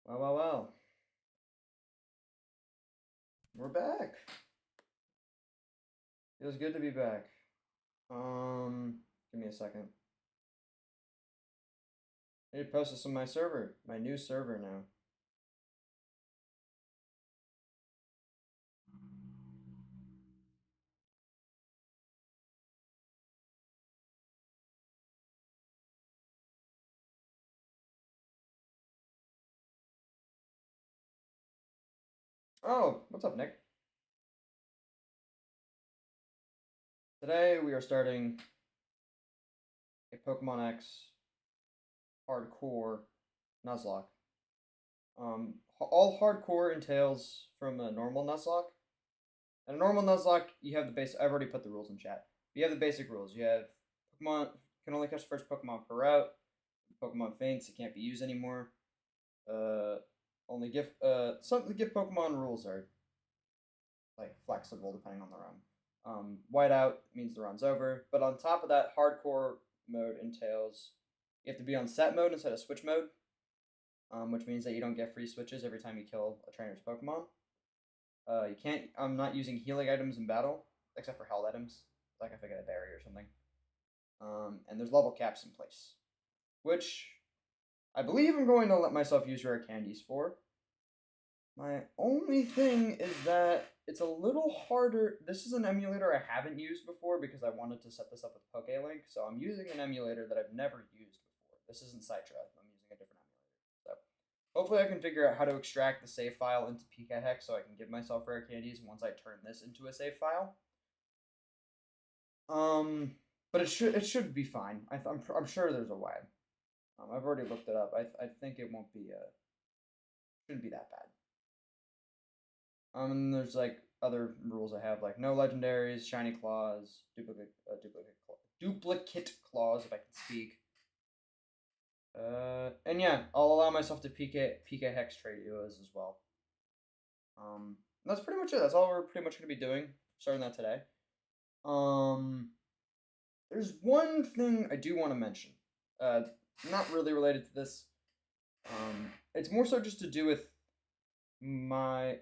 Well. We're back. Feels good to be back. Give me a second. I need to post this on my server, my new server now. Oh, what's up, Nick? Today we are starting a Pokemon X hardcore nuzlocke. All hardcore entails from a normal nuzlocke. And a normal nuzlocke, you have the base. I've already put the rules in chat. You have the basic rules. You have Pokemon can only catch the first Pokemon per route. Pokemon faints, it can't be used anymore. Only gift some of the gift Pokemon rules are like flexible depending on the run. Whiteout means the run's over, but on top of that, hardcore mode entails you have to be on set mode instead of switch mode, which means that you don't get free switches every time you kill a trainer's Pokemon. You can't. I'm not using healing items in battle except for held items, like if I get a berry or something. And there's level caps in place, which I believe I'm going to let myself use rare candies for. My only thing is that it's a little harder. This is an emulator I haven't used before because I wanted to set this up with PokeLink, so I'm using an emulator that I've never used before. This isn't Citra. I'm using a different emulator. So hopefully I can figure out how to extract the save file into PKHex so I can give myself rare candies once I turn this into a save file. But it should be fine. I'm sure there's a way. I've already looked it up. I think it won't be shouldn't be that bad. And there's like other rules I have, like no legendaries, shiny claws, duplicate claws if I can speak. And yeah, I'll allow myself to PK Hex trade duos as well. That's pretty much it. That's all we're pretty much gonna be doing. Starting that today. There's one thing I do want to mention. Not really related to this. It's more so just to do with my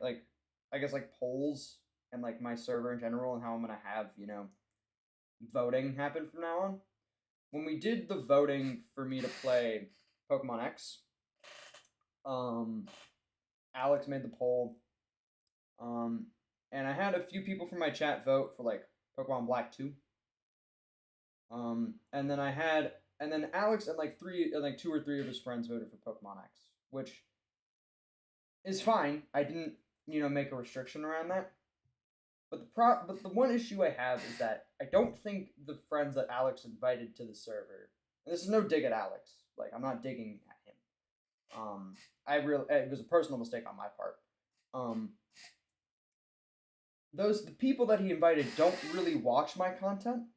I guess polls and like my server in general and how I'm gonna have voting happen from now on. When we did the voting for me to play Pokemon X, Alex made the poll, and I had a few people from my chat vote for like Pokemon Black 2. And then Alex and like two or three of his friends voted for Pokemon X, which is fine. I didn't make a restriction around that. But the one issue I have is that I don't think the friends that Alex invited to the server, and this is no dig at Alex, like I'm not digging at him. It was a personal mistake on my part. The people that he invited don't really watch my content.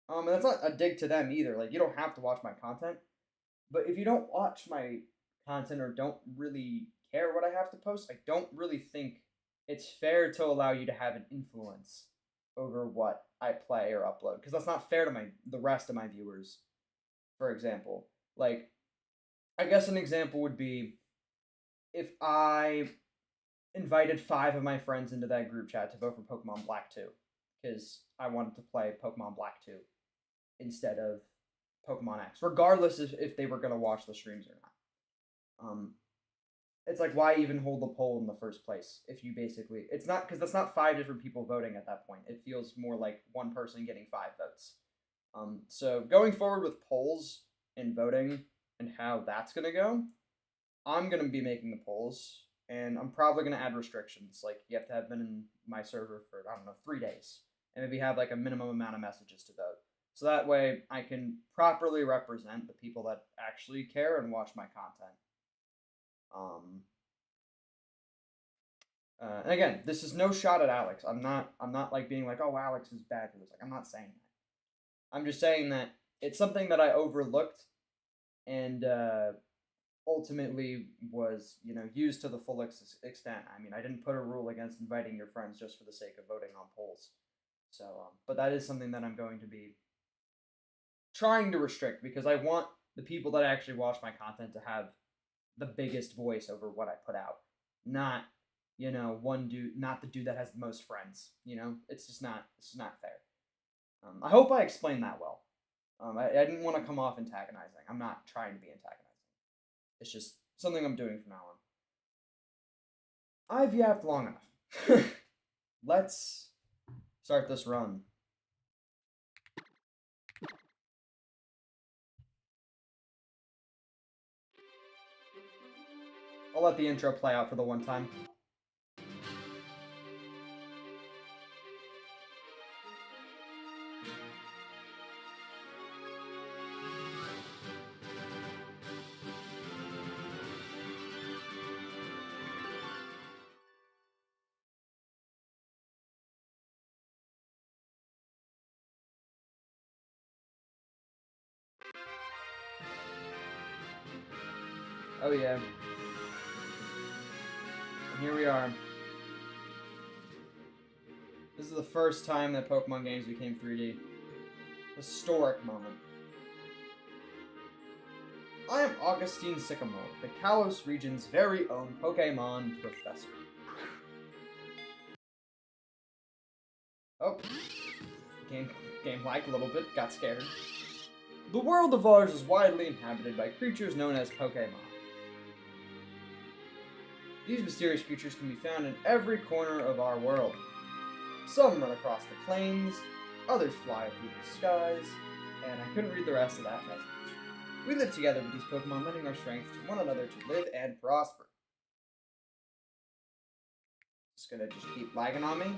And that's not a dig to them either. Like you don't have to watch my content, but if you don't watch my content or don't really care what I have to post, I don't really think it's fair to allow you to have an influence over what I play or upload, because that's not fair to the rest of my viewers. For example, like I guess an example would be if I invited 5 of my friends into that group chat to vote for Pokemon Black 2 because I wanted to play Pokemon Black 2 instead of Pokemon X, regardless if they were going to watch the streams or not. It's like, why even hold the poll in the first place if you basically, it's not, because that's not 5 different people voting at that point. It feels more like one person getting 5 votes. So going forward with polls and voting and how that's going to go, I'm going to be making the polls, and I'm probably going to add restrictions. Like, you have to have been in my server for, I don't know, 3 days, and maybe have like a minimum amount of messages to vote. So that way I can properly represent the people that actually care and watch my content. And again, this is no shot at Alex. I'm not like being like, oh, Alex is bad for this. Like, I'm not saying that. I'm just saying that it's something that I overlooked and ultimately was used to the full extent. I mean, I didn't put a rule against inviting your friends just for the sake of voting on polls. So, but that is something that I'm going to be trying to restrict, because I want the people that actually watch my content to have the biggest voice over what I put out, not one dude, not the dude that has the most friends. It's just not fair. I hope I explained that well. I didn't want to come off antagonizing. I'm not trying to be antagonizing. It's just something I'm doing from now on. I've yapped long enough. Let's start this run. I'll let the intro play out for the one time. Oh yeah. And here we are. This is the first time that Pokemon games became 3D. Historic moment. I am Augustine Sycamore, the Kalos region's very own Pokemon professor. Oh. Game lagged a little bit, got scared. The world of ours is widely inhabited by creatures known as Pokemon. These mysterious creatures can be found in every corner of our world. Some run across the plains, others fly through the skies, and I couldn't read the rest of that message. We live together with these Pokemon, lending our strength to one another to live and prosper. It's gonna just keep lagging on me.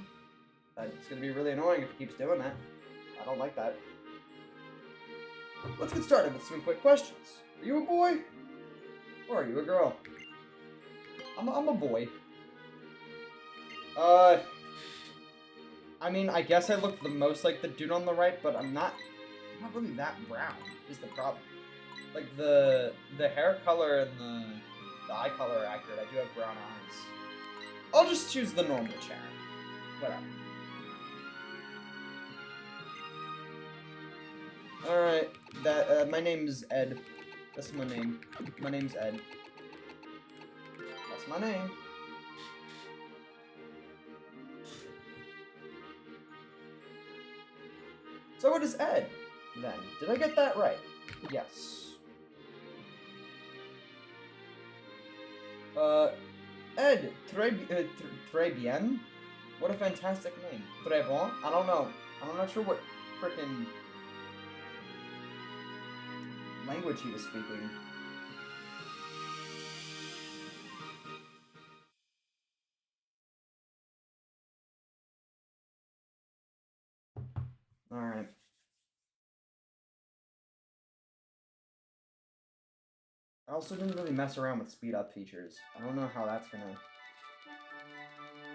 It's gonna be really annoying if it keeps doing that. I don't like that. Let's get started with some quick questions. Are you a boy? Or are you a girl? I'm a boy. I mean, I guess I look the most like the dude on the right, but I'm not really that brown, is the problem. Like, the hair color and the eye color are accurate. I do have brown eyes. I'll just choose the normal Sharon. Whatever. Alright, my name is Ed. That's my name. My name's Ed. That's my name. So what is Ed, then? Did I get that right? Yes. Ed, très bien? What a fantastic name. Très bon? I don't know. I'm not sure what frickin' language he was speaking. Alright. I also didn't really mess around with speed up features. I don't know how that's gonna...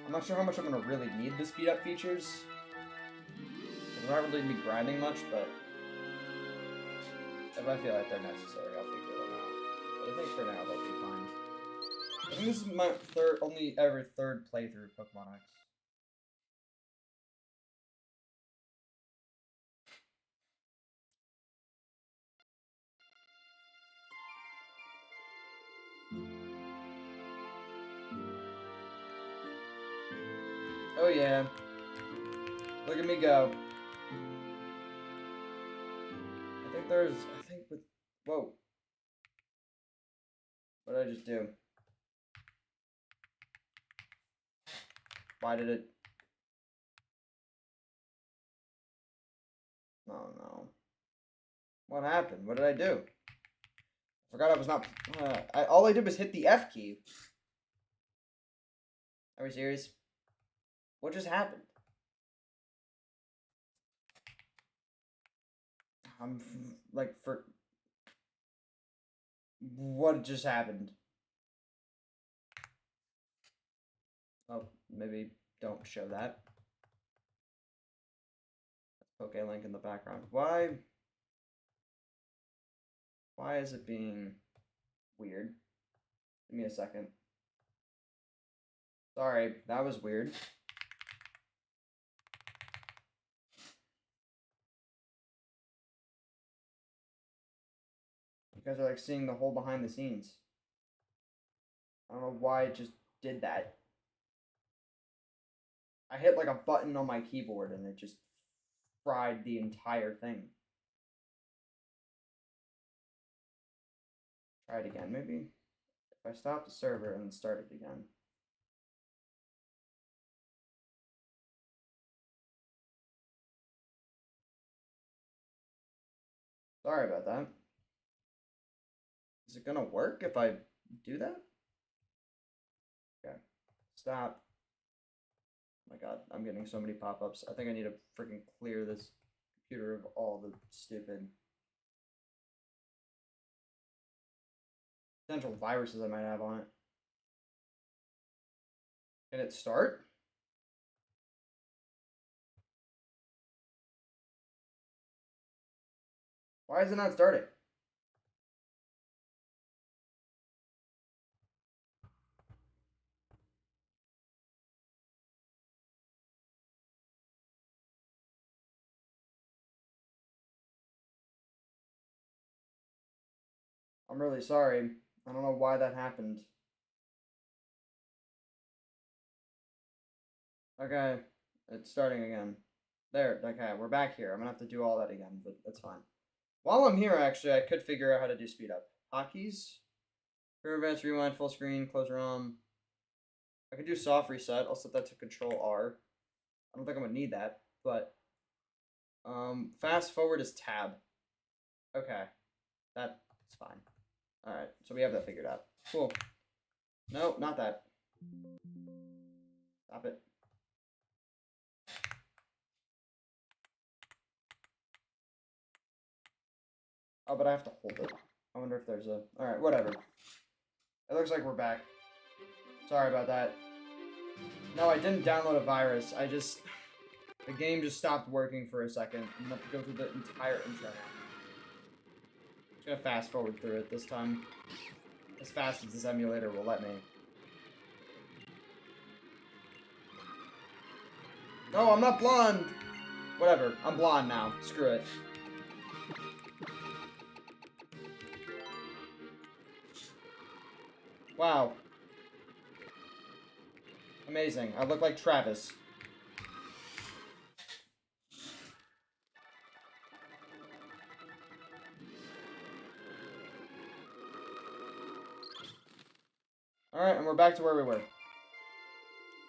I'm not sure how much I'm gonna really need the speed up features. I'm not really gonna be grinding much, but if I feel like they're necessary, I'll figure them out. But I think for now they'll be fine. I think this is my only ever third playthrough of Pokemon X. Oh yeah. Look at me go. I think with, whoa. What did I just do? Why did it? Oh no. What happened? What did I do? I forgot I was not, all I did was hit the F key. Are we serious? What just happened? I'm like, what just happened? Oh, maybe don't show that. Okay, link in the background. Why is it being weird? Give me a second. Sorry, that was weird. You guys are like seeing the whole behind the scenes. I don't know why it just did that. I hit like a button on my keyboard and it just fried the entire thing. Try it again, maybe? If I stop the server and start it again. Sorry about that. Is it gonna work if I do that? Okay. Stop. Oh my god, I'm getting so many pop-ups. I think I need to freaking clear this computer of all the stupid potential viruses I might have on it. Can it start? Why is it not starting? I'm really sorry. I don't know why that happened. Okay, it's starting again. There, okay, we're back here. I'm gonna have to do all that again, but that's fine. While I'm here, actually, I could figure out how to do speed up. Hotkeys, career events, rewind, full screen, close ROM. I could do soft reset. I'll set that to Control R. I don't think I'm gonna need that, but fast forward is tab. Okay, that's fine. All right, so we have that figured out. Cool. No, not that. Stop it. Oh, but I have to hold it. I wonder if there's a... Alright, whatever. It looks like we're back. Sorry about that. No, I didn't download a virus. I just... The game just stopped working for a second. I'm gonna have to go through the entire intro now. I'm just gonna fast forward through it this time. As fast as this emulator will let me. No, I'm not blonde! Whatever, I'm blonde now. Screw it. Wow. Amazing. I look like Travis. Alright, and we're back to where we were.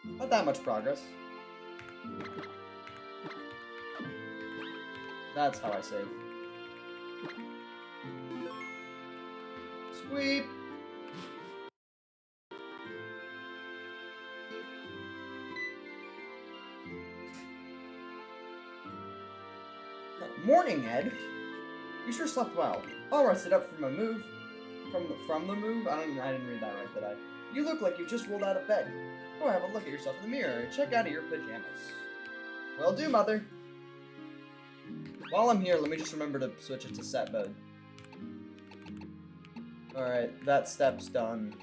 Not that much progress. That's how I save. Sweep! Morning, Ed. You sure slept well. All rested up from a move. From the move? I didn't read that right, did I? You look like you just rolled out of bed. Go have a look at yourself in the mirror and check out of your pajamas. Will do, mother. While I'm here, let me just remember to switch it to set mode. Alright, that step's done.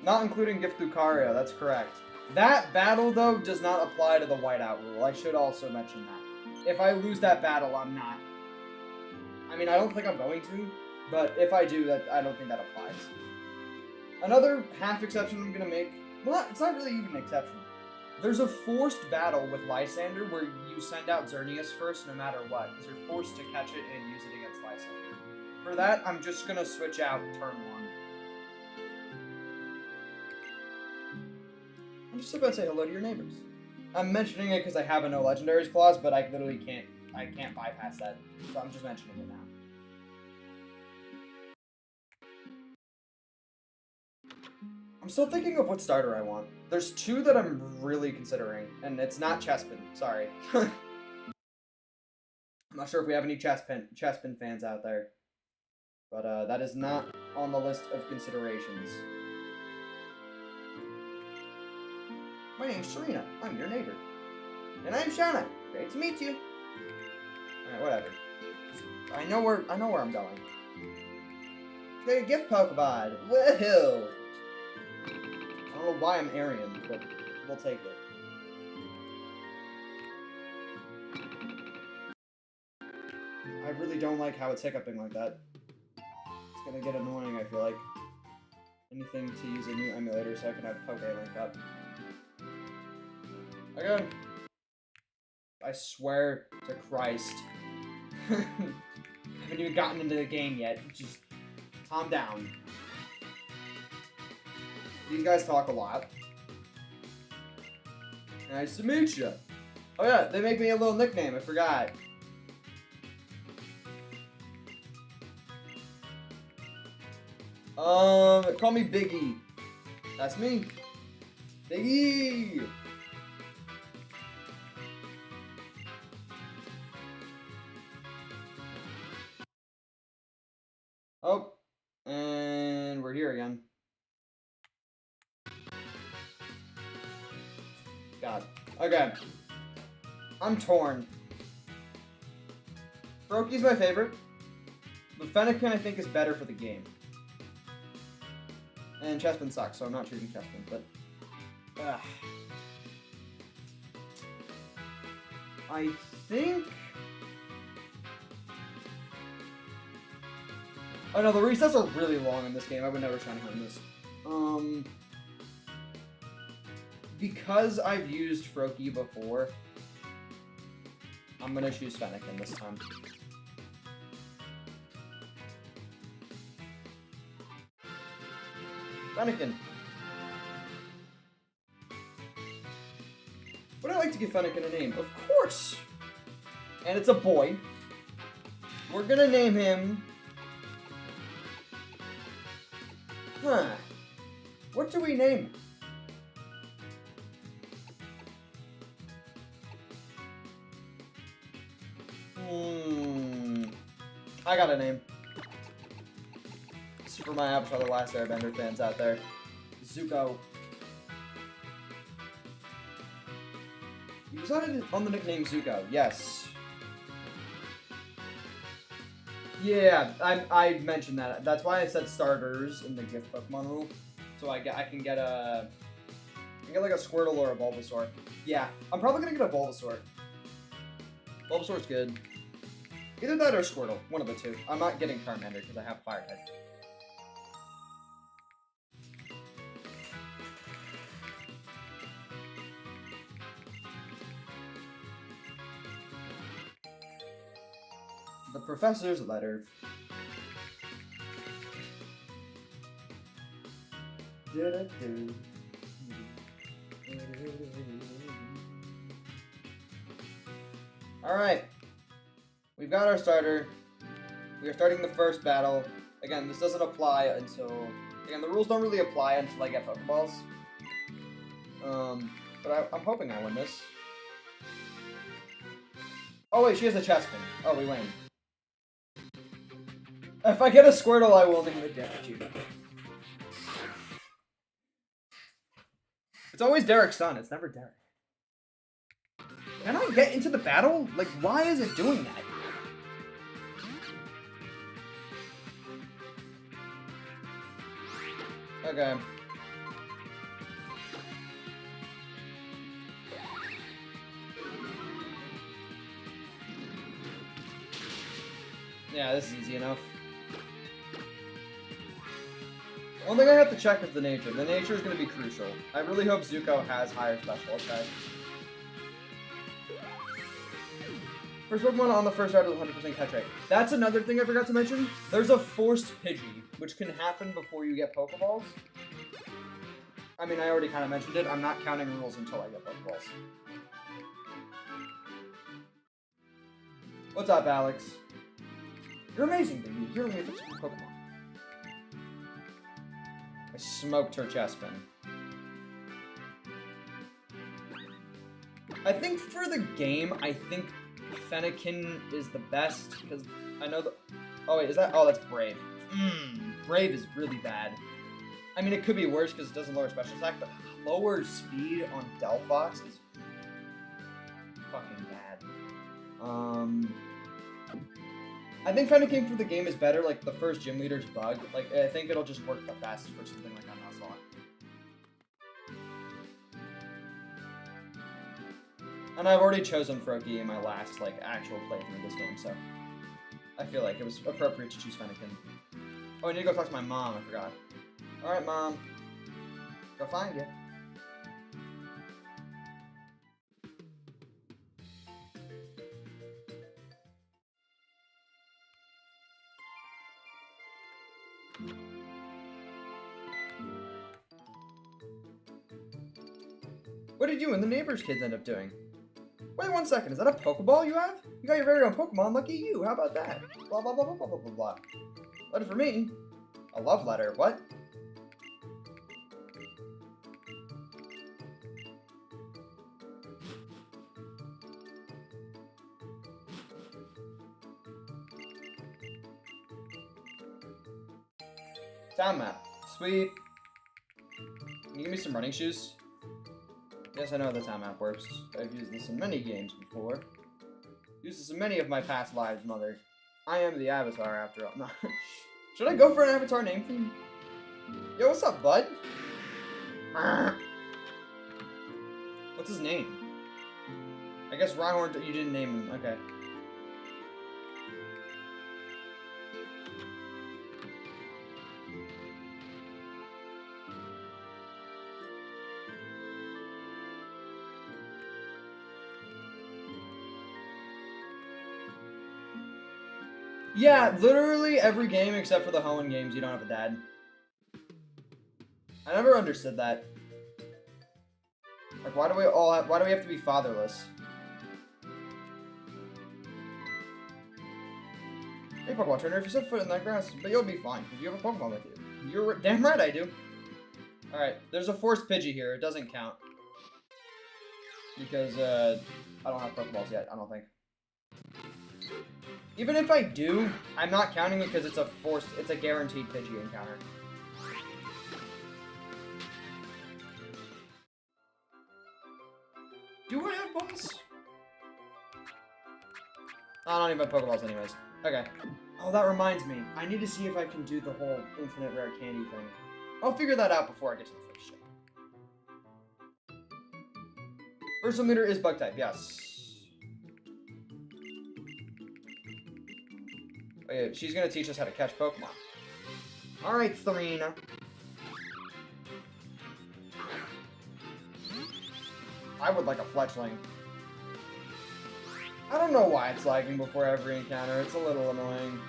Not including Gift Lucario, that's correct. That battle, though, does not apply to the whiteout rule. I should also mention that. If I lose that battle, I'm not. I mean, I don't think I'm going to, but if I do, I don't think that applies. Another half exception I'm going to make, well, it's not really even an exception. There's a forced battle with Lysander where you send out Xerneas first no matter what, because you're forced to catch it and use it against Lysander. For that, I'm just going to switch out turn 1. I'm just about to say hello to your neighbors. I'm mentioning it because I have a no legendaries clause, but I literally can't bypass that, so I'm just mentioning it now. I'm still thinking of what starter I want. There's 2 that I'm really considering, and it's not Chespin, sorry. I'm not sure if we have any Chespin fans out there, but that is not on the list of considerations. My name's Serena. I'm your neighbor. And I'm Shauna. Great to meet you. Alright, whatever. I know where I'm going. Get a gift Pokemon. Woohoo! I don't know why I'm Aryan, but we'll take it. I really don't like how it's hiccuping like that. It's gonna get annoying, I feel like. Anything to use a new emulator so I can have Poke link up. Okay. I swear to Christ. I haven't even gotten into the game yet. Just calm down. These guys talk a lot. Nice to meet you. Oh yeah, they make me a little nickname. I forgot. Call me Biggie. That's me. Biggie. Oh, and we're here again. God. Okay. I'm torn. Froakie's my favorite, but Fennekin I think is better for the game. And Chespin sucks, so I'm not choosing Chespin, but... I think... Oh no, the resets are really long in this game. I would never shiny hunt this. Because I've used Froakie before, I'm gonna choose Fennekin this time. Fennekin. Would I like to give Fennekin a name? Of course! And it's a boy. We're gonna name him... Huh. What do we name him? I got a name. This is for my Avatar The Last Airbender fans out there. Zuko. You decided on the nickname Zuko, yes. Yeah, I mentioned that. That's why I said starters in the gift Pokemon rule. So I can get like a Squirtle or a Bulbasaur. Yeah, I'm probably gonna get a Bulbasaur. Bulbasaur's good. Either that or Squirtle, one of the two. I'm not getting Charmander because I have Fire type. The professor's letter. Alright. We've got our starter. We are starting the first battle. Again, this doesn't apply until... Again, the rules don't really apply until I get Pokeballs. But I'm hoping I win this. Oh wait, she has a Chespin. Oh, we win. If I get a Squirtle, I will name it Derek. It's always Derek's son. It's never Derek. Can I get into the battle? Like, why is it doing that? Okay. Yeah, this is easy enough. One thing I have to check is the nature. The nature is going to be crucial. I really hope Zuko has higher special attack. First Pokemon on the first route is 100% catch rate. That's another thing I forgot to mention. There's a forced Pidgey, which can happen before you get Pokeballs. I mean, I already kind of mentioned it. I'm not counting rules until I get Pokeballs. What's up, Alex? You're amazing, baby. You're only a Pokemon. I smoked her Chespin. I think for the game, I think Fennekin is the best, because I know the... Oh, wait, is that... Oh, that's Brave. Brave is really bad. I mean, it could be worse because it doesn't lower special attack, but lower speed on Delphox is fucking bad. I think Fennekin for the game is better, like, the first gym leader's bug. Like, I think it'll just work the best for something like a Nuzlocke. And I've already chosen Froakie in my last, like, actual playthrough of this game, so... I feel like it was appropriate to choose Fennekin. Oh, I need to go talk to my mom. I forgot. Alright, Mom. Go find you. What did you and the neighbor's kids end up doing? Wait 1 second, is that a Pokeball you have? You got your very own Pokemon, lucky you, how about that? Blah blah blah blah blah blah blah blah. Letter for me? A love letter, what? Town map. Sweet. Can you give me some running shoes? Yes, I know the town map works. I've used this in many games before. Used this in many of my past lives, Mother. I am the Avatar, after all. No. Should I go for an Avatar name theme? Yo, what's up, bud? What's his name? I guess Rhyhorn, you didn't name him. Okay. Yeah, literally every game except for the Hoenn games, you don't have a dad. I never understood that. Like, why do we have to be fatherless? Hey, Pokemon Trainer, if you set foot in that grass, but you'll be fine, because you have a Pokemon with you. You're damn right I do. Alright, there's a forced Pidgey here. It doesn't count. Because, I don't have Pokeballs yet, I don't think. Even if I do, I'm not counting it because it's a guaranteed Pidgey encounter. Do I have balls? I don't even have Pokeballs anyways. Okay. Oh, that reminds me. I need to see if I can do the whole infinite rare candy thing. I'll figure that out before I get to the first ship. Ursalmeter is bug type, yes. Oh, yeah, she's gonna teach us how to catch Pokemon. Alright, Serena. I would like a Fletchling. I don't know why it's lagging before every encounter. It's a little annoying.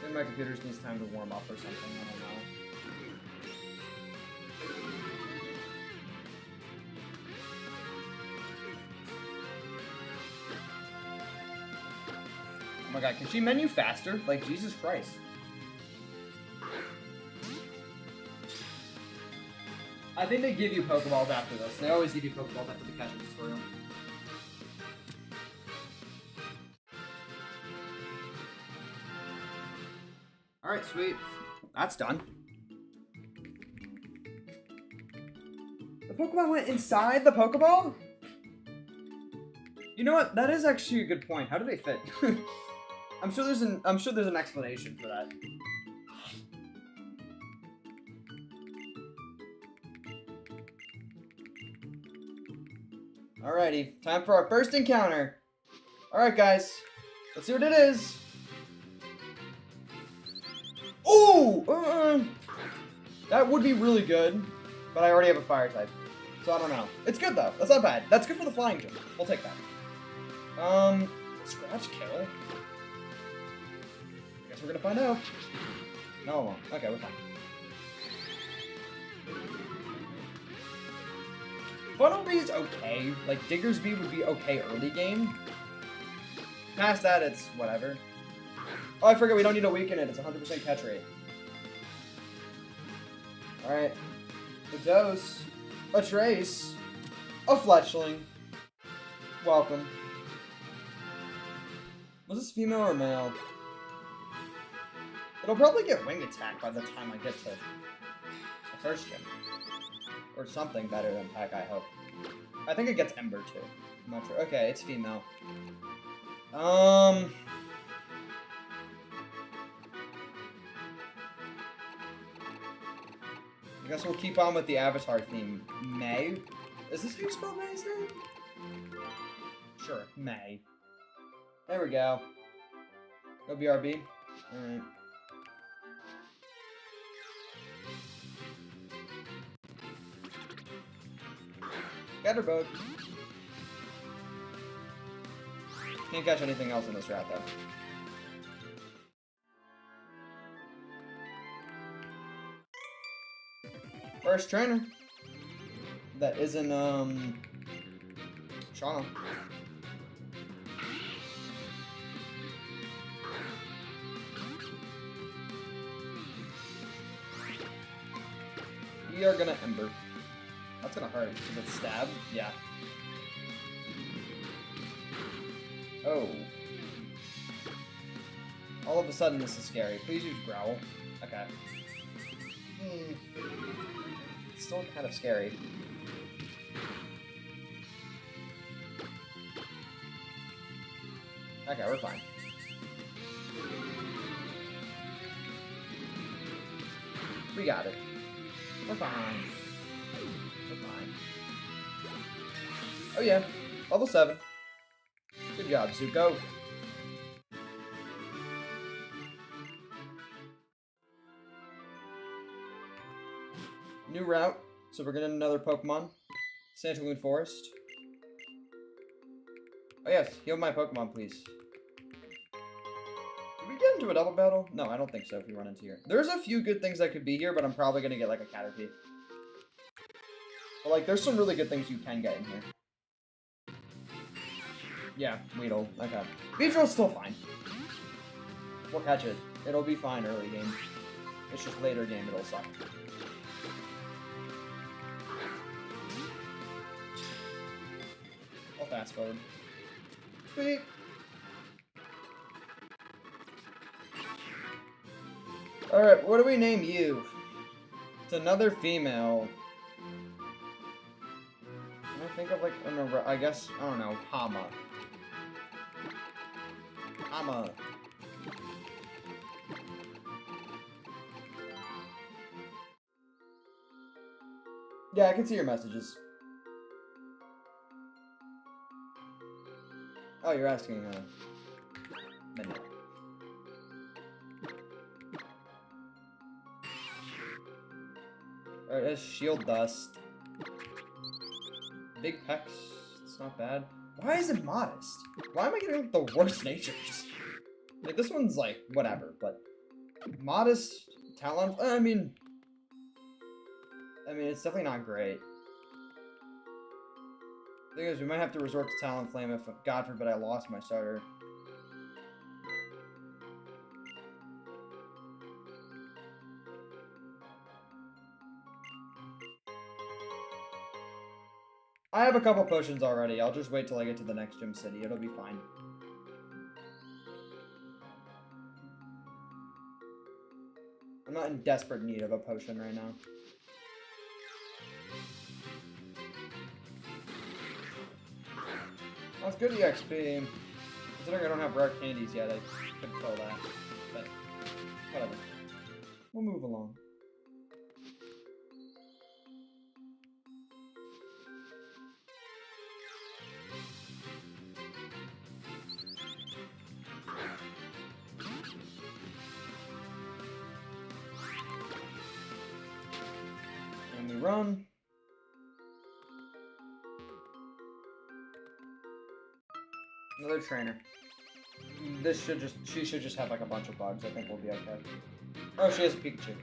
Maybe my computer just needs time to warm up or something. I don't know. Oh my god, can she menu faster? Like, Jesus Christ. I think they give you Pokeballs after this. They always give you Pokeballs after the catching tutorial. Alright, sweet. That's done. The Pokemon went inside the Pokeball? You know what? That is actually a good point. How do they fit? I'm sure there's an explanation for that. Alrighty, time for our first encounter. Alright guys, let's see what it is. Ooh! That would be really good, but I already have a fire type. So I don't know. It's good though, that's not bad. That's good for the flying jump. We'll take that. Scratch kill? I guess we're gonna find out. No, it won't. Okay, we're fine. Funnelby's okay. Like, Diggersby would be okay early game. Past that, it's whatever. Oh, I forget we don't need to weaken it. It's 100% catch rate. Alright. A dose. A trace. A Fletchling. Welcome. Was this female or male? It'll probably get wing attack by the time I get to the first gym. Or something better than Pack, I hope. I think it gets Ember too. I'm not sure. Okay, it's female. I guess we'll keep on with the Avatar theme. May? Is this how you spell May's name? Sure, May. There we go. Go BRB. Alright. Scatterbug. Can't catch anything else in this route, though. First trainer. That isn't, Shauna. We are gonna Ember. That's gonna hurt. Is it stab? Yeah. Oh. All of a sudden this is scary. Please use Growl. Okay. It's still kind of scary. Okay, we're fine. We got it. We're fine. We're fine. Oh yeah, level 7. Good job, Zuko. New route, so we're getting another Pokemon. Santaloon Forest. Oh yes, heal my Pokemon, please. Did we get into a double battle? No, I don't think so if we run into here. There's a few good things that could be here, but I'm probably gonna get like a Caterpie. But like, there's some really good things you can get in here. Yeah, Weedle. Okay. Beedrill's still fine. We'll catch it. It'll be fine early game. It's just later game it'll suck. I'll fast forward. Sweet. Alright, what do we name you? It's another female. Can I think of like I guess, I don't know, Hama. Hama. Yeah, I can see your messages. Oh, you're asking, Midnight. Alright, that's Shield Dust. Big Pecs, it's not bad. Why is it Modest? Why am I getting the worst natures? Like, this one's like, whatever, but... Modest, Talon, I mean, it's definitely not great. The thing is, we might have to resort to Talonflame if, God forbid, I lost my starter. I have a couple potions already. I'll just wait till I get to the next gym city. It'll be fine. I'm not in desperate need of a potion right now. That's good EXP. Considering I don't have rare candies yet, I could kill that. But, whatever. We'll move along. And we run. Another trainer. She should just have like a bunch of bugs. I think we'll be okay. Oh, she has a Pikachu.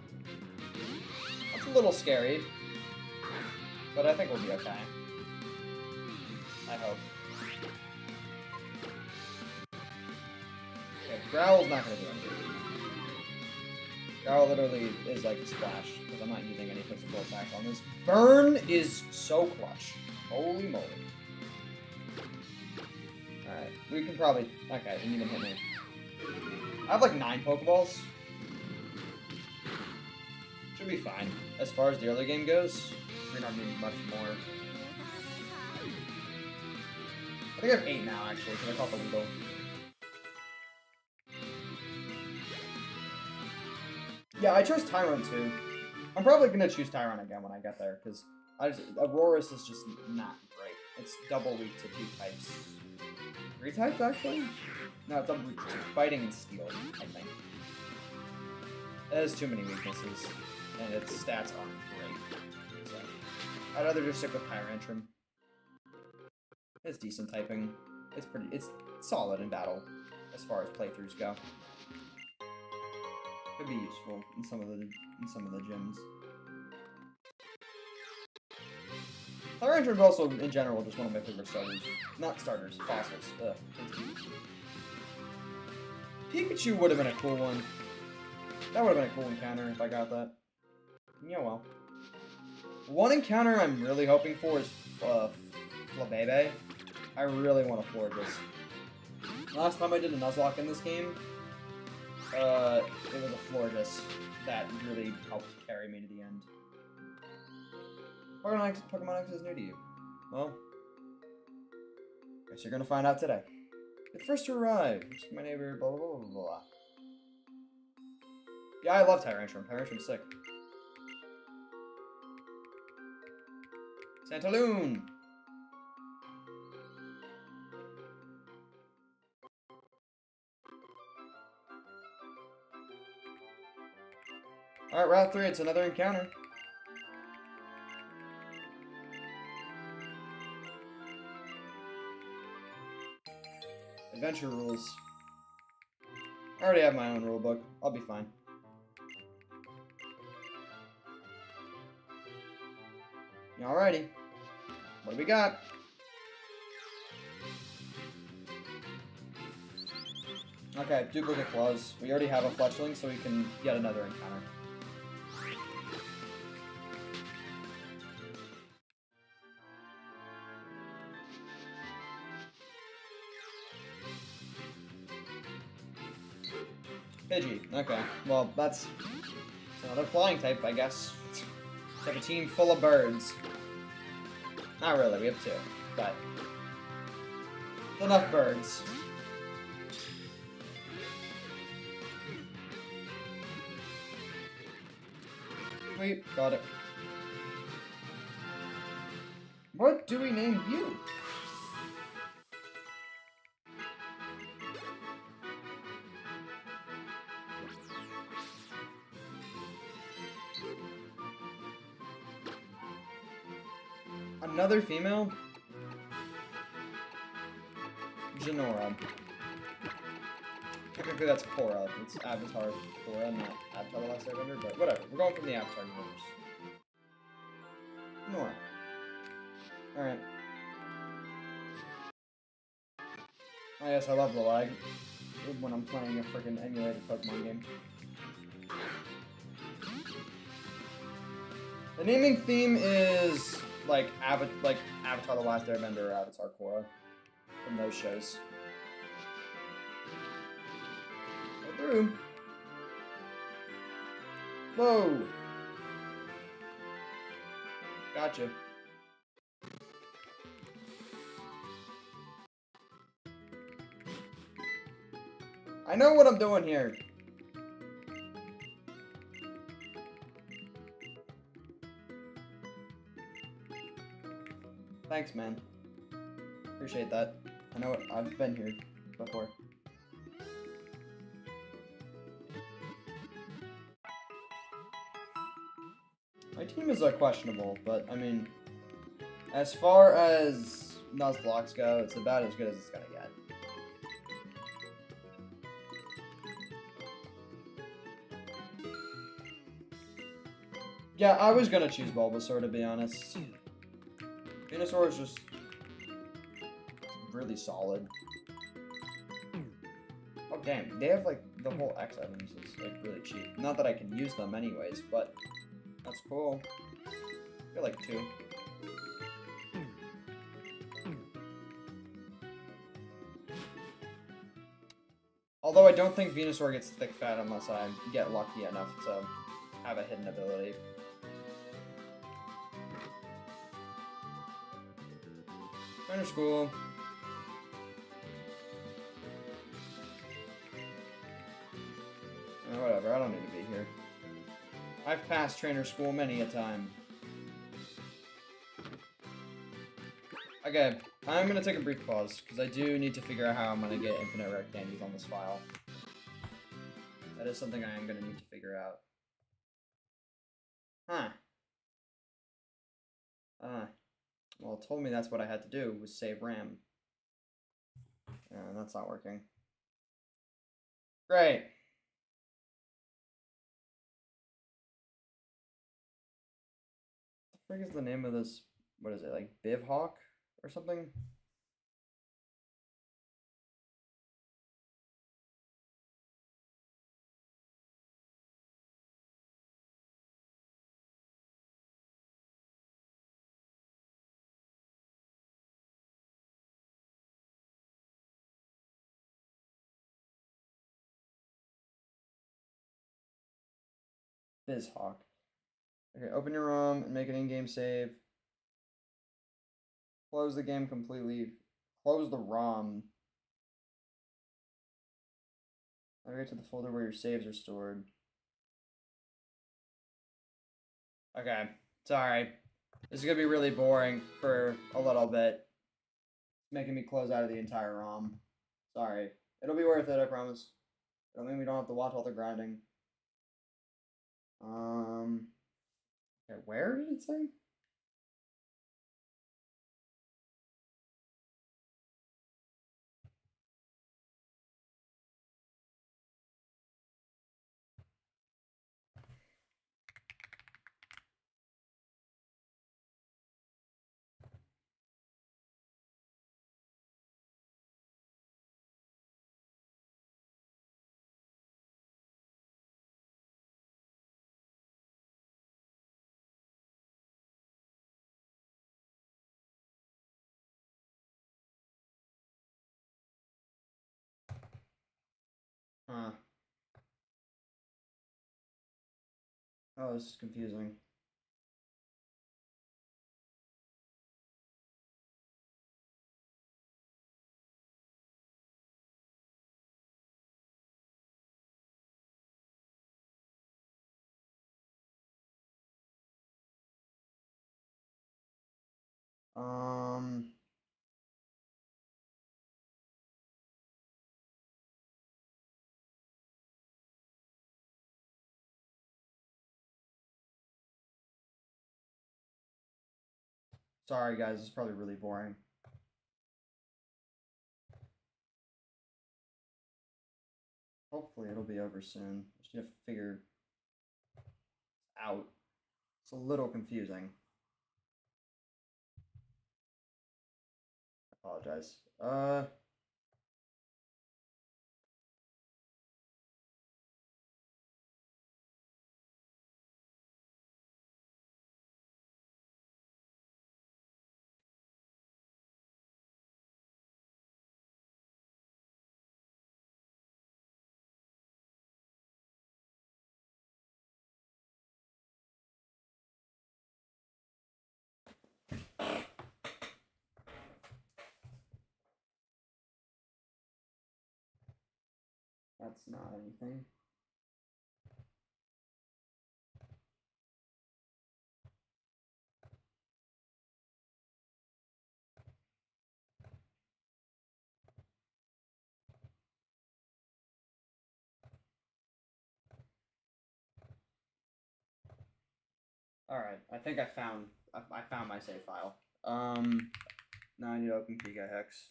That's a little scary. But I think we'll be okay. I hope. Okay, Growl's not gonna do anything. Growl literally is like a splash, because I'm not using any physical attacks on this. Burn is so clutch. Holy moly. Alright, we can probably... Okay, didn't even hit me. I have like 9 Pokeballs. Should be fine. As far as the early game goes, we don't need much more. I think I have 8 now, actually, because I caught the Weedle. Yeah, I chose Tyron too. I'm probably gonna choose Tyron again when I get there, because Aurora's is just not great. It's double weak to 2 types. 3 types, actually? No, it's fighting and steel, I think. It has too many weaknesses, and its stats aren't great. So, I'd rather just stick with Tyrantrum. It's decent typing. It's solid in battle, as far as playthroughs go. Could be useful in some of the gyms. Tyrantrum is also, in general, just one of my favorite starters. Not starters, fossils. Ugh. Pikachu would have been a cool one. That would have been a cool encounter if I got that. Yeah, well. One encounter I'm really hoping for is Flabebe. I really want to Florges. Last time I did a Nuzlocke in this game, it was a Florges that really helped carry me to the end. Pokemon X is new to you. Well, guess you're gonna find out today. The first to arrive. My neighbor, blah, blah, blah, blah, blah. Yeah, I love Tyrantrum. Tyrantrum's sick. Santaloon! Alright, Route 3, it's another encounter. Adventure rules. I already have my own rulebook. I'll be fine. Alrighty. What do we got? Okay, duplicate claws. We already have a fletchling, so we can get another encounter. Pidgey. Okay. Well, that's another flying type, I guess. We have a team full of birds. Not really, we have 2, but enough birds. Sweet, got it. What do we name you? Another female? Genora. Technically that's Korra. It's Avatar Korra, not Avatar the Last Airbender, but whatever. We're going from the Avatar universe. Nora. Alright. Oh yes, I love the lag when I'm playing a freaking emulated Pokemon game. The naming theme is like Avatar the Last Airbender or Avatar Korra from those shows. Go through. Whoa! Gotcha. I know what I'm doing here. Thanks, man. Appreciate that. I know I've been here before. My team is questionable, but I mean, as far as Nuzlocke go, it's about as good as it's gonna get. Yeah, I was gonna choose Bulbasaur, to be honest. Venusaur is just really solid. Oh damn, they have like the whole X items is like really cheap. Not that I can use them anyways, but that's cool. I feel like 2. Although I don't think Venusaur gets thick fat unless I get lucky enough to have a hidden ability. Trainer school. Whatever, I don't need to be here. I've passed trainer school many a time. Okay, I'm gonna take a brief pause, because I do need to figure out how I'm gonna get infinite rare candies on this file. That is something I am gonna need to figure out. Huh. Well, it told me that's what I had to do, was save RAM. That's not working. Great. What the frick is the name of this? What is it, like Bivhawk or something? Bizhawk. Okay, open your ROM and make an in-game save. Close the game completely. Close the ROM. Navigate to the folder where your saves are stored. Okay, sorry. This is gonna be really boring for a little bit. It's making me close out of the entire ROM. Sorry. It'll be worth it, I promise. It'll mean we don't have to watch all the grinding. Okay, where did it say? Huh. Oh, this is confusing. Um, Sorry guys, this is probably really boring. Hopefully it'll be over soon. Just need to figure out. It's a little confusing. I apologize. That's not anything. All right, I think I found my save file. Now I need to open PKHex.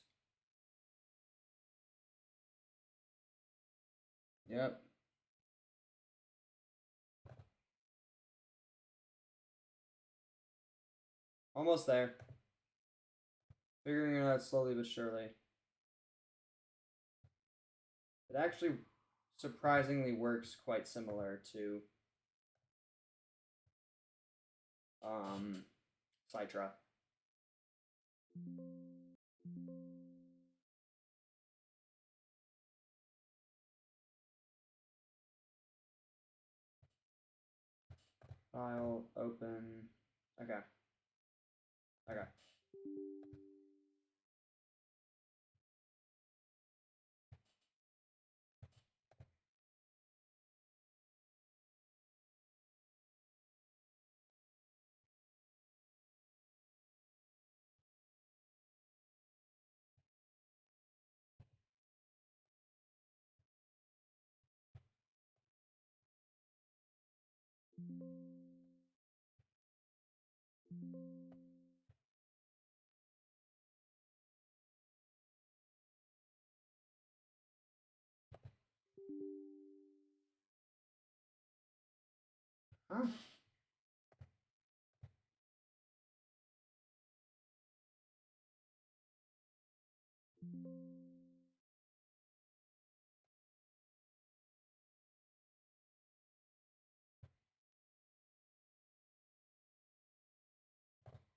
Yep. Almost there. Figuring it out slowly but surely. It actually surprisingly works quite similar to Citra. File open. Okay. Okay. Huh?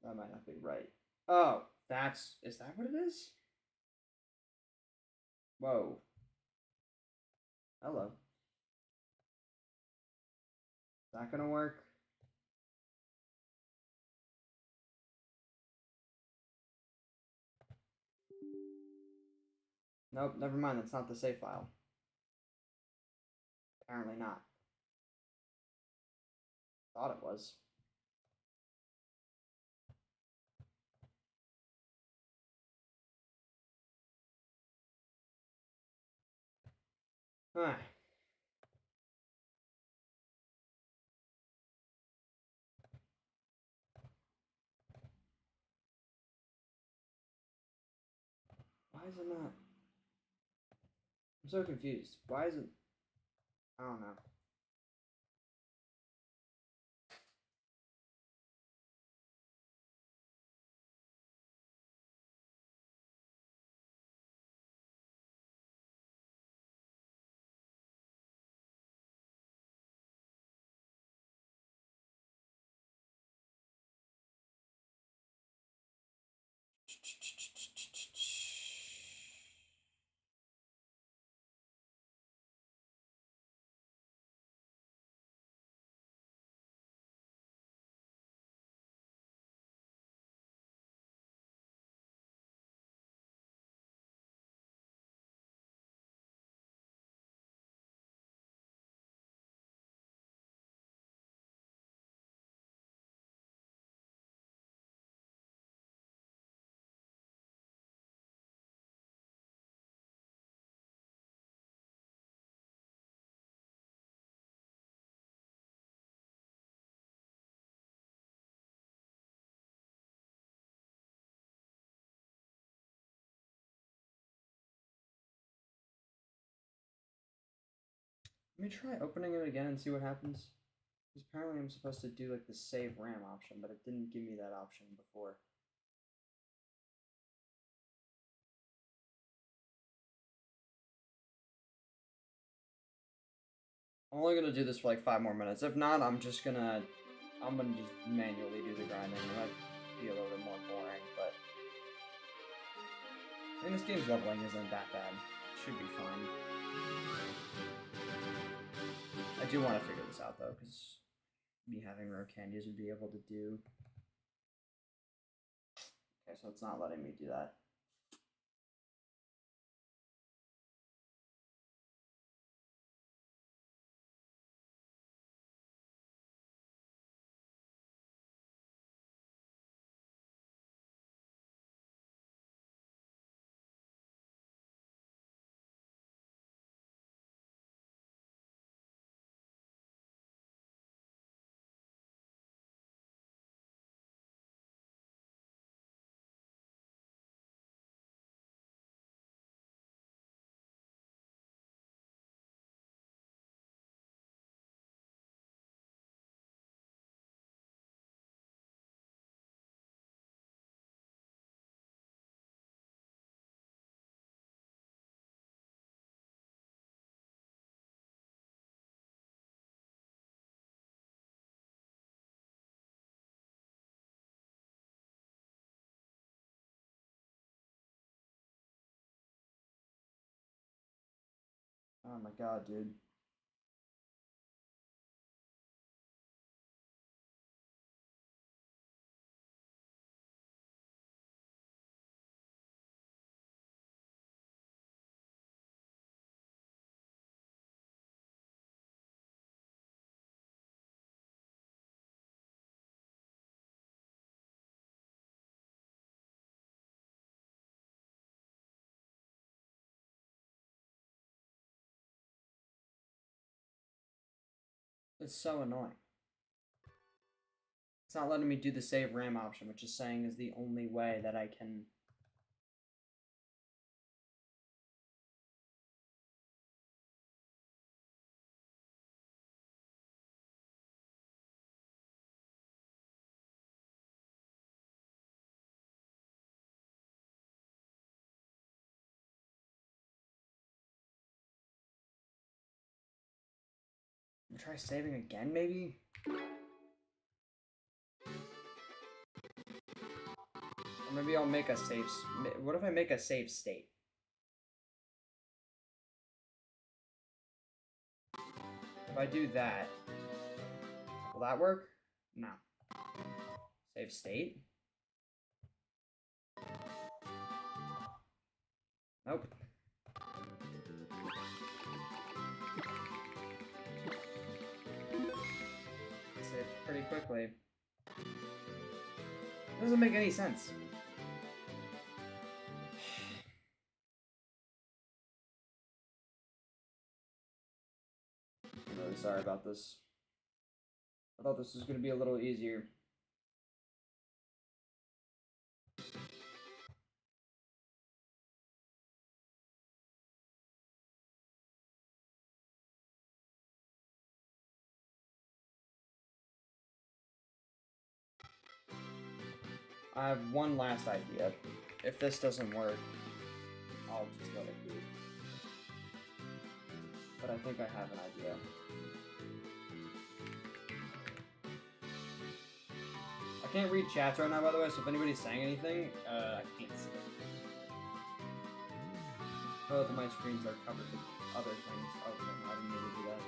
That might not be right. Oh, is that what it is? Whoa. Hello. Is that gonna work? Nope, never mind, that's not the save file. Apparently not. Thought it was. Huh. Why is it not? I'm so confused. Why is it? I don't know. Let me try opening it again and see what happens. Because apparently I'm supposed to do like the save RAM option, but it didn't give me that option before. I'm only gonna do this for like 5 more minutes. If not, I'm just manually do the grinding. It might be a little bit more boring, but I think this game's leveling isn't that bad. Should be fine. I do want to figure this out though, because me having rare candies would be able to do. Okay, so it's not letting me do that. Oh my god, dude. It's so annoying. It's not letting me do the save RAM option, which is saying is the only way that I can. Try saving again, maybe? Or maybe I'll make a save... What if I make a save state? If I do that, will that work? No. Save state? Nope. Save pretty quickly. Doesn't make any sense. I'm really sorry about this. I thought this was going to be a little easier. I have one last idea. If this doesn't work, I'll just let it be. But I think I have an idea. I can't read chats right now, by the way, so if anybody's saying anything, I can't see it. Both of my screens are covered with other things. Okay, I didn't mean to do that.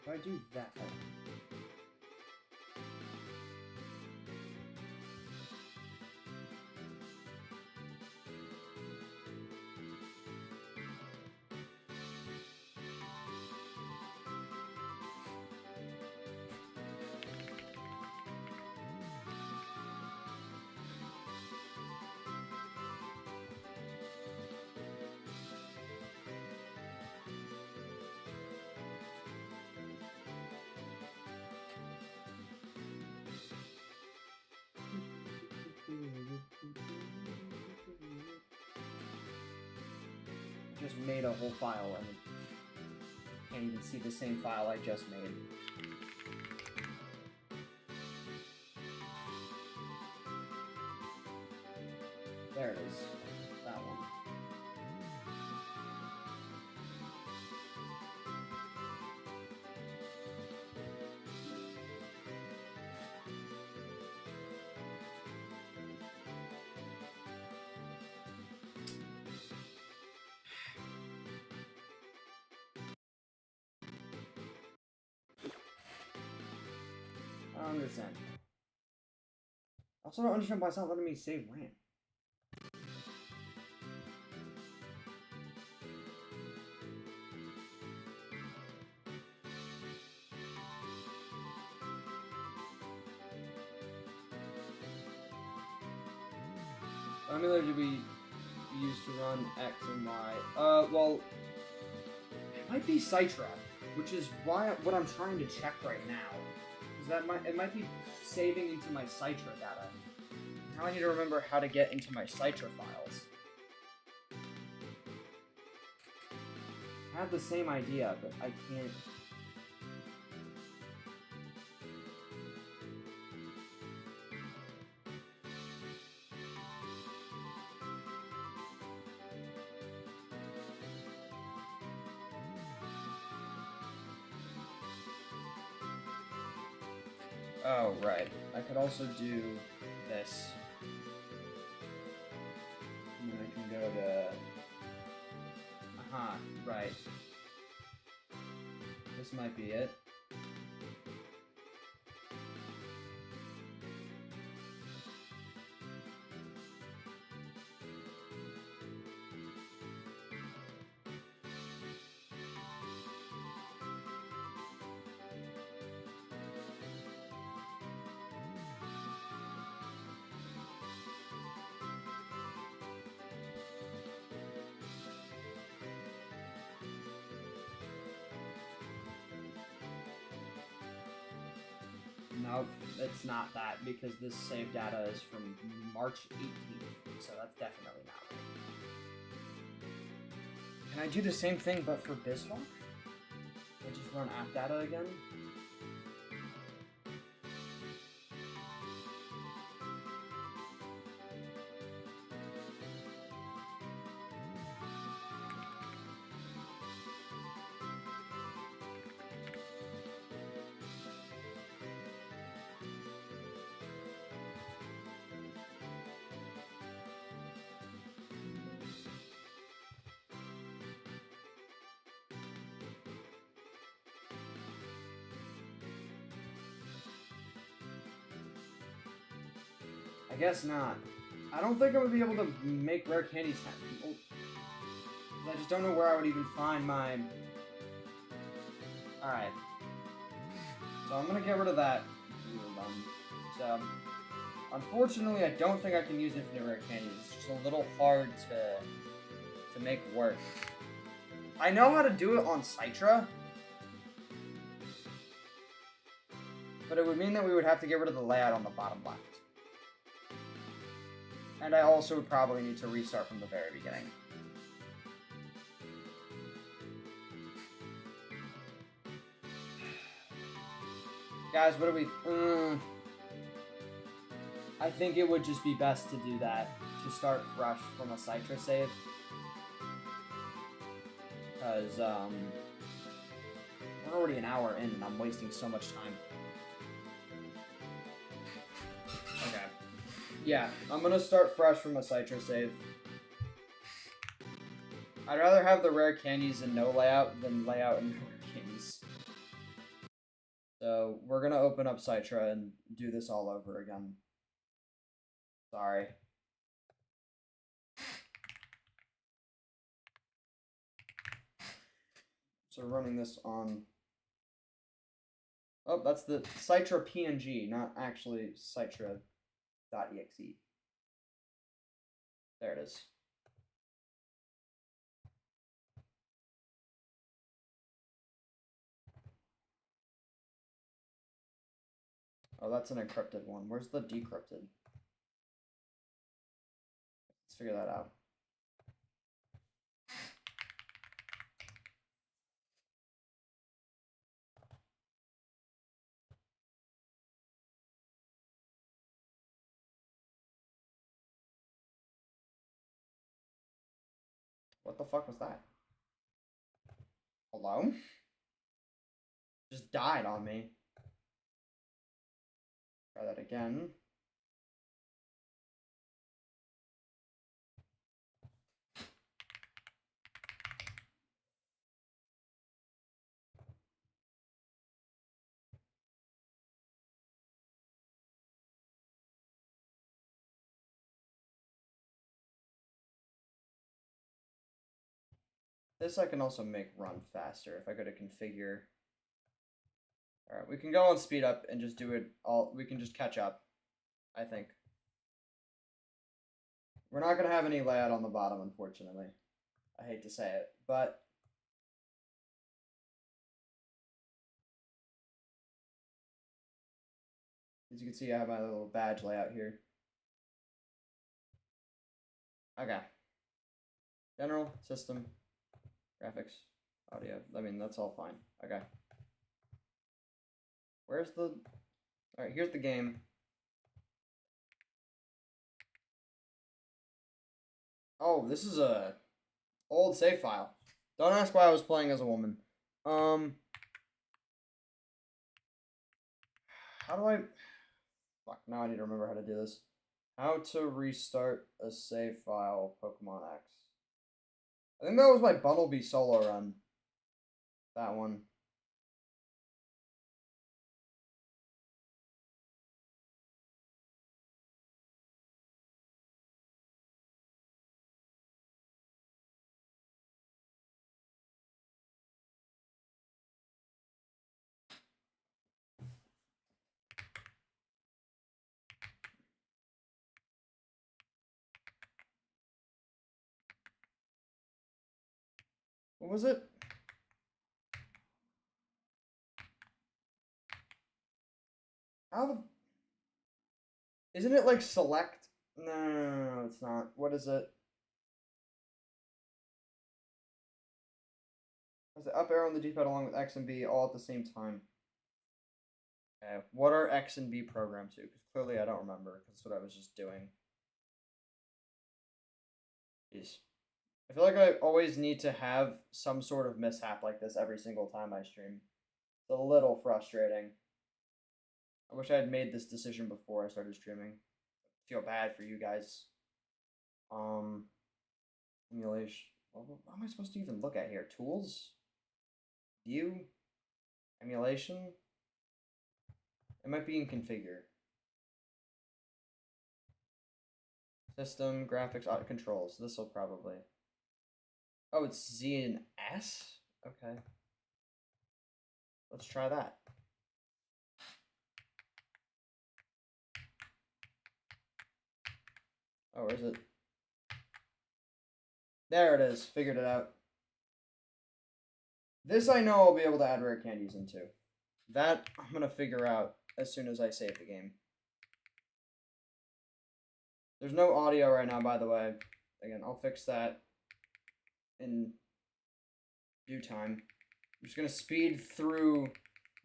If I do that, just made a whole file and can't even see the same file I just made. There it is. That one. I don't understand. I also don't understand why it's not letting me save RAM. Emulator to be used to run X and Y. Well, it might be Citra, which is what I'm trying to check right now. Because it might be saving into my Citra data. Now I need to remember how to get into my Citra files. I have the same idea, but I can't. Oh, right. I could also do this. And then I can go to... Aha, right. This might be it. Nope, it's not that because this save data is from March 18th, so that's definitely not right. Can I do the same thing but for BizHawk? I just run app data again? I guess not. I don't think I would be able to make rare candies happen. I just don't know where I would even find my... Alright. So I'm gonna get rid of that. So, unfortunately, I don't think I can use infinite rare candies. It's just a little hard to make work. I know how to do it on Citra, but it would mean that we would have to get rid of the layout on the bottom left. And I also would probably need to restart from the very beginning. Guys, what do we... I think it would just be best to do that. To start fresh from a Citra save. Because, we're already an hour in and I'm wasting so much time. Okay. Yeah, I'm gonna start fresh from a Citra save. I'd rather have the rare candies and no layout than layout and no rare candies. So, we're gonna open up Citra and do this all over again. Sorry. So running this on... Oh, that's the Citra PNG, not actually Citra.exe. There it is. Oh, that's an encrypted one. Where's the decrypted? Let's figure that out. What the fuck was that? Hello? Just died on me. Try that again. This I can also make run faster if I go to configure. Alright, we can go on speed up and just do it all. We can just catch up, I think. We're not going to have any layout on the bottom, unfortunately. I hate to say it, but... As you can see, I have my little badge layout here. Okay. General, system, graphics, audio. I mean, that's all fine. Okay. Where's the... Alright, here's the game. Oh, this is a old save file. Don't ask why I was playing as a woman. How do I... Fuck, now I need to remember how to do this. How to restart a save file, Pokemon X. I think that was my Bumblebee solo run. That one. What was it? How the... Isn't it like select? No, it's not. What is it? Is the up arrow on the D-pad along with X and B all at the same time? Okay. What are X and B programmed to? Because clearly I don't remember, because that's what I was just doing. Jeez. I feel like I always need to have some sort of mishap like this every single time I stream. It's a little frustrating. I wish I had made this decision before I started streaming. I feel bad for you guys. Emulation. What am I supposed to even look at here? Tools? View? Emulation? It might be in configure. System, graphics, auto controls. This will probably... Oh, it's Z and S? Okay. Let's try that. Oh, where is it? There it is. Figured it out. This I know I'll be able to add rare candies into. That I'm going to figure out as soon as I save the game. There's no audio right now, by the way. Again, I'll fix that in due time. I'm just going to speed through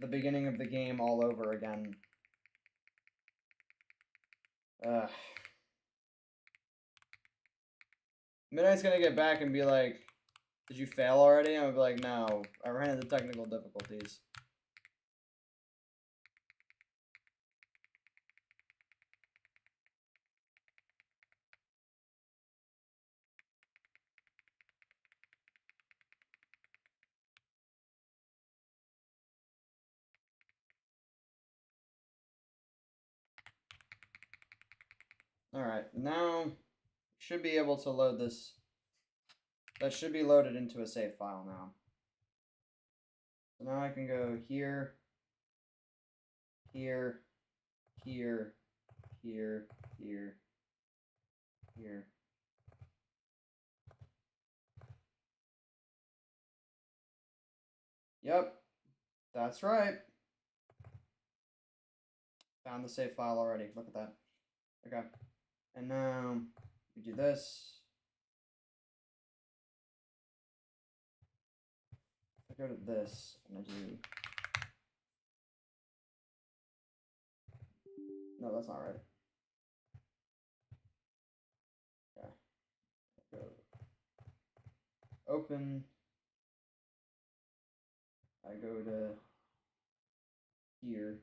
the beginning of the game all over again. Midnight's going to get back and be like, did you fail already? I'm going to be like, no, I ran into technical difficulties. Alright, now should be able to load this. That should be loaded into a save file now. So now I can go here, here, here, here, here, here. Yep, that's right. Found the save file already. Look at that. Okay. And now we do this. I go to this and I do... No, that's not right. Okay. Go open. I go to here.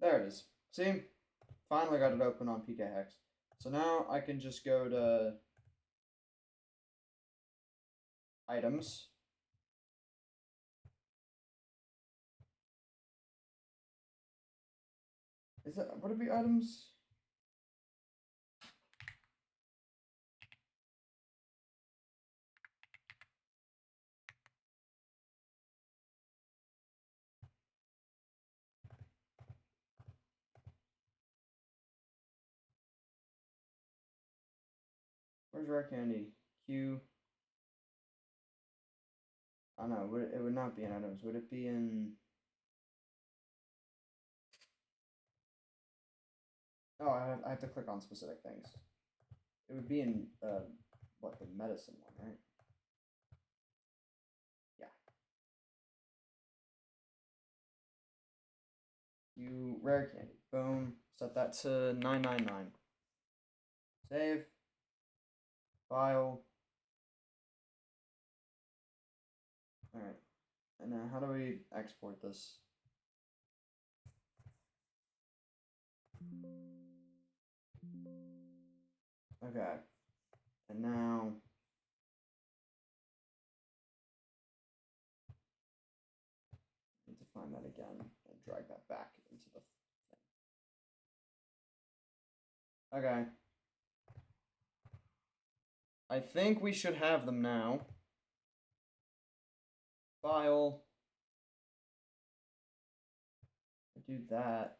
There it is. See? Finally got it open on PKHex. So now I can just go to items. Is it, would it be items? Where's rare candy? Q. Oh no, it would not be in items. Would it be in... Oh, I have to click on specific things. It would be in, what, the medicine one, right? Yeah. You rare candy. Boom. Set that to 999. Save. File. Alright. And now how do we export this? Okay. And now I need to find that again and drag that back into the thing. Okay. I think we should have them now. File. do that.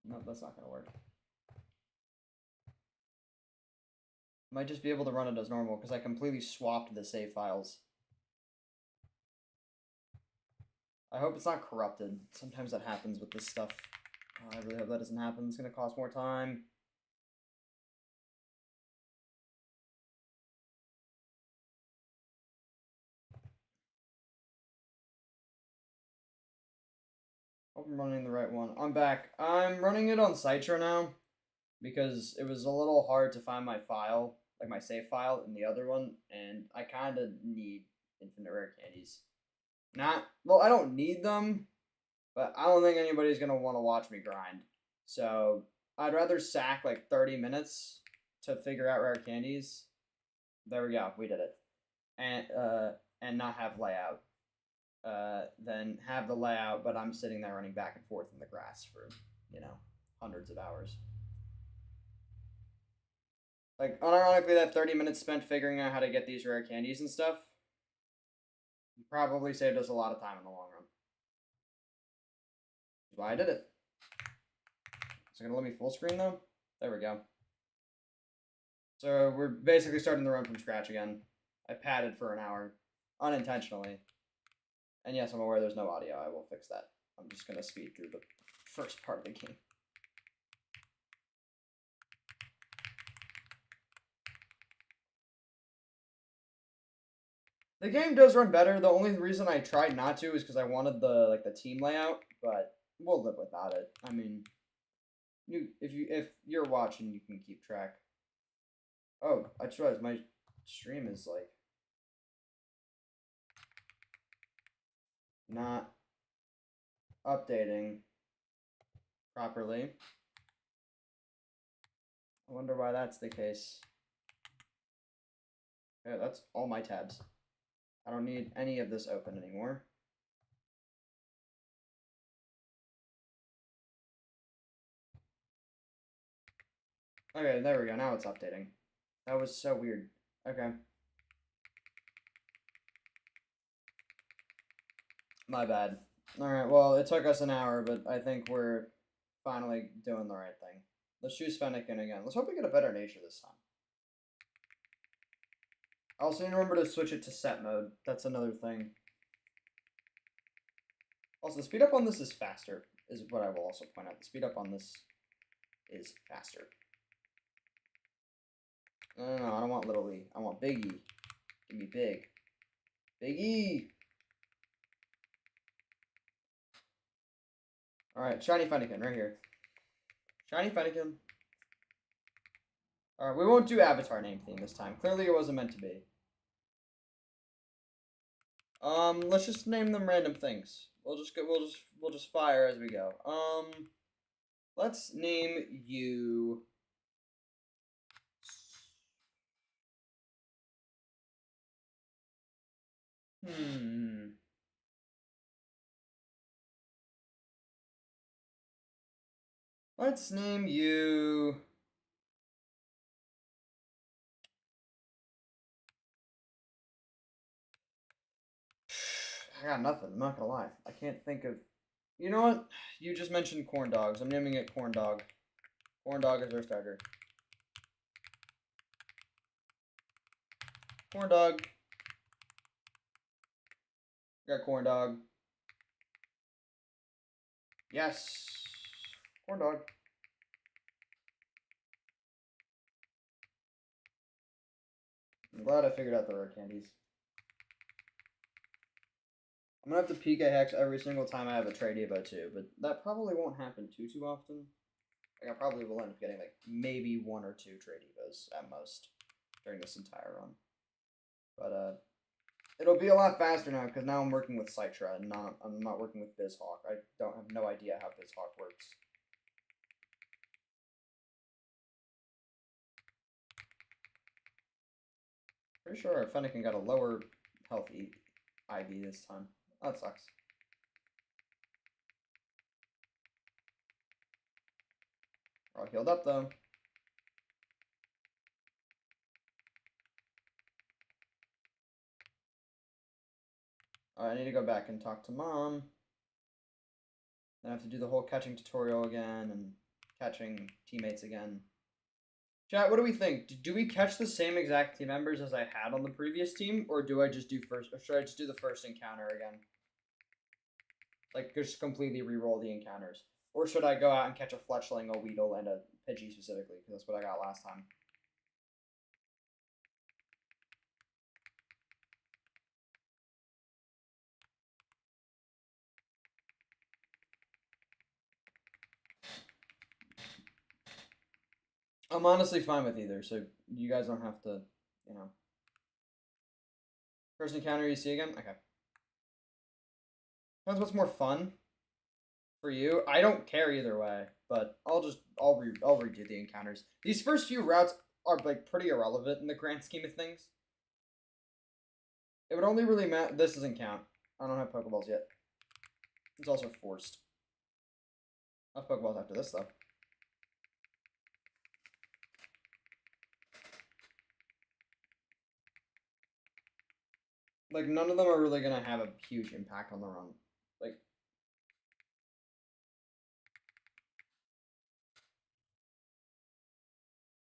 No, that's not gonna work. Might just be able to run it as normal because I completely swapped the save files. I hope it's not corrupted. Sometimes that happens with this stuff. Oh, I really hope that doesn't happen. It's gonna cost more time. Hope I'm running the right one. I'm back. I'm running it on Citra now because it was a little hard to find my file, like my save file in the other one, and I kind of need infinite rare candies. Well, I don't need them, but I don't think anybody's gonna want to watch me grind. So I'd rather sack like 30 minutes to figure out rare candies. There we go, we did it, and not have layout. Then have the layout, but I'm sitting there running back and forth in the grass for, hundreds of hours. Like, unironically, that 30 minutes spent figuring out how to get these rare candies and stuff probably saved us a lot of time in the long run. That's why I did it. Is it going to let me full screen, though? There we go. So we're basically starting the run from scratch again. I padded for an hour, unintentionally. And yes, I'm aware there's no audio. I will fix that. I'm just going to speed through the first part of the game. The game does run better. The only reason I tried not to is because I wanted the team layout, but we'll live without it. I mean, if you're watching, you can keep track. Oh, I just realized my stream is like not updating properly. I wonder why that's the case. Yeah, that's all my tabs. I don't need any of this open anymore. Okay, there we go. Now it's updating. That was so weird. Okay. My bad. Alright, well, it took us an hour, but I think we're finally doing the right thing. Let's choose Fennekin again. Let's hope we get a better nature this time. I also need to remember to switch it to set mode. That's another thing. Also, the speed up on this is faster, is what I will also point out. The speed up on this is faster. No, I don't want little E. I want big E. Give me big. Big E! Alright, Shiny Fennekin, right here. Shiny Fennekin. Alright, we won't do avatar name theme this time. Clearly it wasn't meant to be. Let's just name them random things. We'll just fire as we go. Let's name you Let's name you I got nothing. I'm not gonna lie. I can't think of. You know what? You just mentioned corn dogs. I'm naming it corn dog. Corn dog is our starter. Corn dog. Got corn dog. Yes. Corn dog. I'm glad I figured out the rare candies. I'm gonna have to PK hex every single time I have a trade Evo too, but that probably won't happen too often. Like I probably will end up getting like maybe 1 or 2 trade Evos at most during this entire run. But it'll be a lot faster now because now I'm working with Citra and I'm not working with BizHawk. I don't have no idea how BizHawk works. Pretty sure our Fennekin got a lower health IV this time. Oh, that sucks. We're all healed up, though. Alright, I need to go back and talk to Mom. Then I have to do the whole catching tutorial again and catching teammates again. Chat, what do we think? Do we catch the same exact team members as I had on the previous team, or do I just do first? Or should I just do the first encounter again? Like, just completely re-roll the encounters, or should I go out and catch a fletchling, a weedle, and a Pidgey specifically? Because that's what I got last time. I'm honestly fine with either, so you guys don't have to, you know. First encounter you see again? Okay. Depends what's more fun for you. I don't care either way, but I'll redo the encounters. These first few routes are like pretty irrelevant in the grand scheme of things. It would only really matter. This doesn't count. I don't have Pokeballs yet. It's also forced. I'll have Pokeballs after this though. Like, none of them are really going to have a huge impact on the run. Like,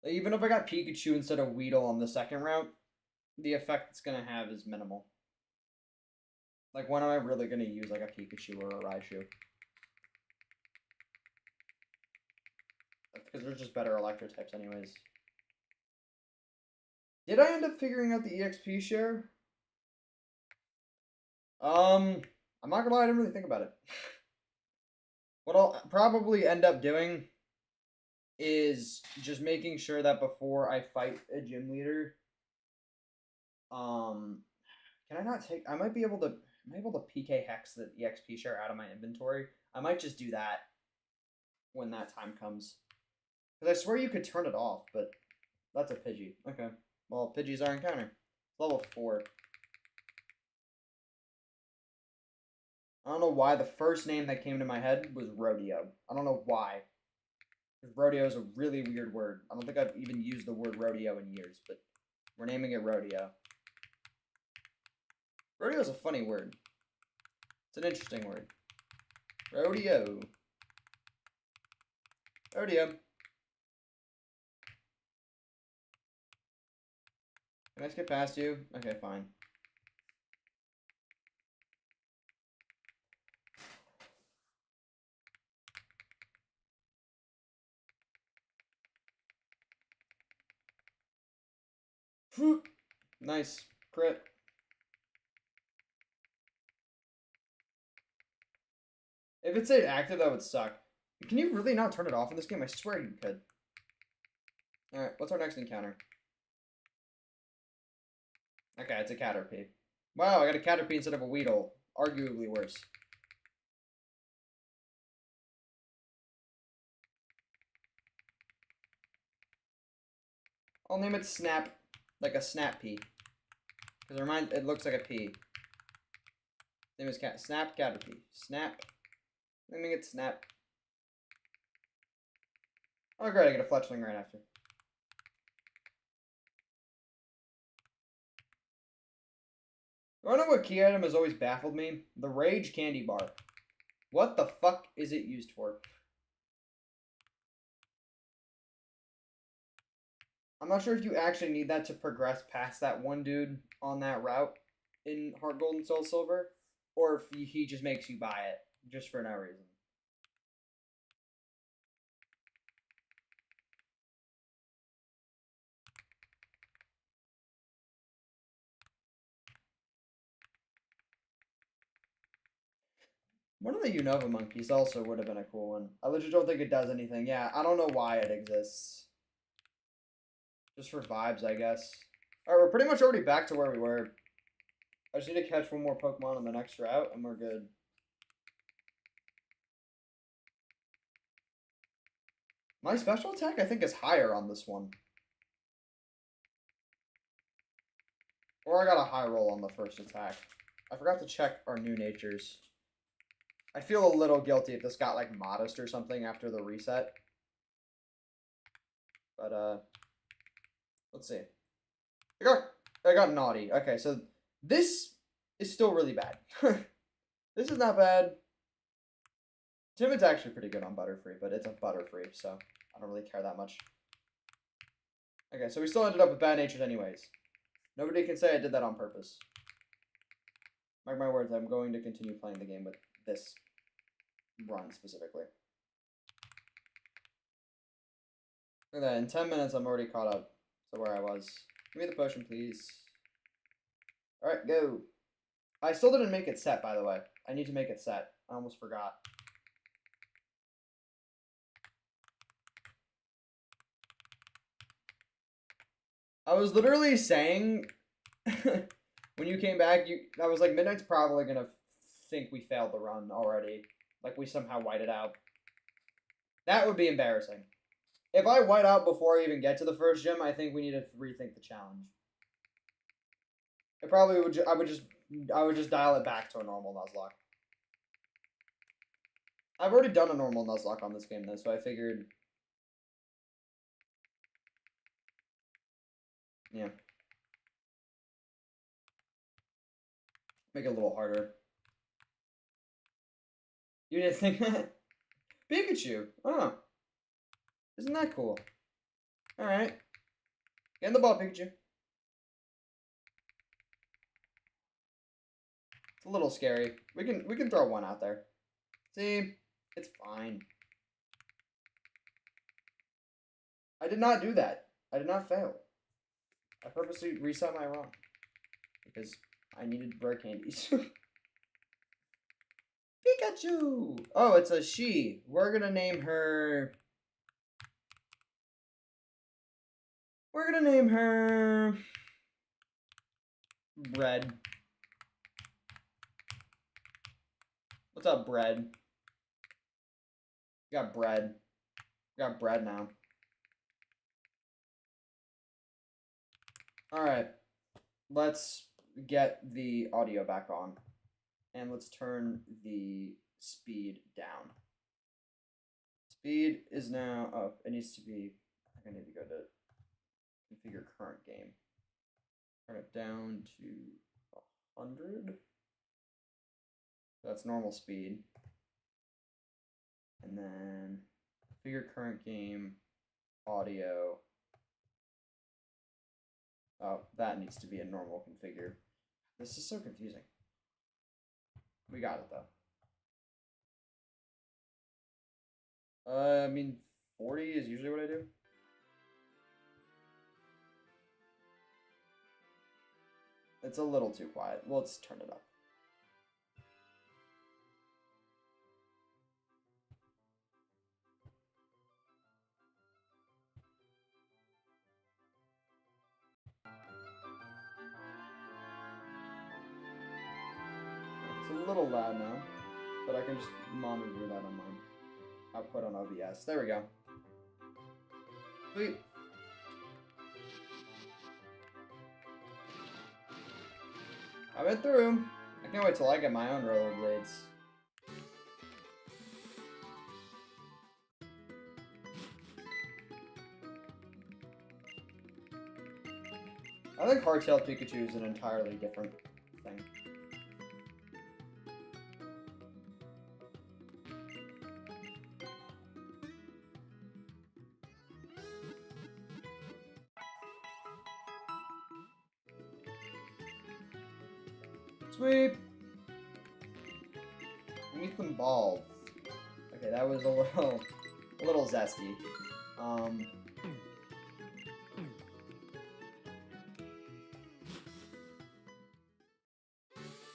even if I got Pikachu instead of Weedle on the second route, the effect it's going to have is minimal. Like, when am I really going to use, like, a Pikachu or a Raichu? Because they're just better Electro types anyways. Did I end up figuring out the EXP share? I'm not gonna lie, I didn't really think about it. What I'll probably end up doing is just making sure that before I fight a gym leader, can I not take? I might be able to. Am I able to PK hex the EXP share out of my inventory? I might just do that when that time comes. Because I swear you could turn it off, but that's a Pidgey. Okay. Well, Pidgey's our encounter. Level 4. I don't know why the first name that came to my head was Rodeo. I don't know why. Because rodeo is a really weird word. I don't think I've even used the word rodeo in years, but we're naming it Rodeo. Rodeo is a funny word. It's an interesting word. Rodeo. Rodeo. Can I skip past you? Okay, fine. Nice. Crit. If it stayed active, that would suck. Can you really not turn it off in this game? I swear you could. Alright, what's our next encounter? Okay, it's a Caterpie. Wow, I got a Caterpie instead of a Weedle. Arguably worse. I'll name it Snap, like a Snap Pea. Because it looks like a pea. Name is Snap Caterpie. Snap. Naming it Snap. Oh great, I get a Fletchling right after. You wanna know what key item has always baffled me? The Rage Candy Bar. What the fuck is it used for? I'm not sure if you actually need that to progress past that one dude on that route in Heart Gold and Soul Silver, or if he just makes you buy it just for no reason. One of the Unova monkeys also would have been a cool one. I legit don't think it does anything. Yeah, I don't know why it exists. Just for vibes, I guess. Alright, we're pretty much already back to where we were. I just need to catch one more Pokemon on the next route, and we're good. My special attack, I think, is higher on this one. Or I got a high roll on the first attack. I forgot to check our new natures. I feel a little guilty if this got, like, modest or something after the reset. But let's see. I got naughty. Okay, so this is still really bad. This is not bad. Timid's actually pretty good on Butterfree, but it's a Butterfree, so I don't really care that much. Okay, so we still ended up with bad natures anyways. Nobody can say I did that on purpose. Mark my words, I'm going to continue playing the game with this run specifically. Look at that, in 10 minutes I'm already caught up to where I was. Give me the potion, please. Alright, go. I still didn't make it set, by the way. I need to make it set. I almost forgot. I was literally saying, when you came back, I was like, Midnight's probably gonna think we failed the run already. Like, we somehow whited it out. That would be embarrassing. If I white out before I even get to the first gym, I think we need to rethink the challenge. It probably would. I would just dial it back to a normal nuzlocke. I've already done a normal nuzlocke on this game though, so I figured. Yeah. Make it a little harder. You didn't think that? Pikachu! Oh. Isn't that cool? Alright. Get in the ball, Pikachu. It's a little scary. We can throw one out there. See? It's fine. I did not do that. I did not fail. I purposely reset my ROM. Because I needed rare candies. Pikachu! Oh, it's a she. We're gonna name her... We're gonna name her... Bread. What's up, Bread? We got bread. We got bread now. Alright. Let's get the audio back on. And let's turn the speed down. Speed is now... Oh, it needs to be... I need to go to configure current game. Turn it down to 100. That's normal speed. And then configure current game, audio. Oh, that needs to be a normal configure. This is so confusing. We got it though. I mean, 40 is usually what I do. It's a little too quiet. Well, let's turn it up. It's a little loud now, but I can just monitor that on mine. Output on OBS. There we go. Sweet. I went through. I can't wait till I get my own rollerblades. I think Hardtail Pikachu is an entirely different thing. Sweet! Give me some balls. Okay, that was a little zesty.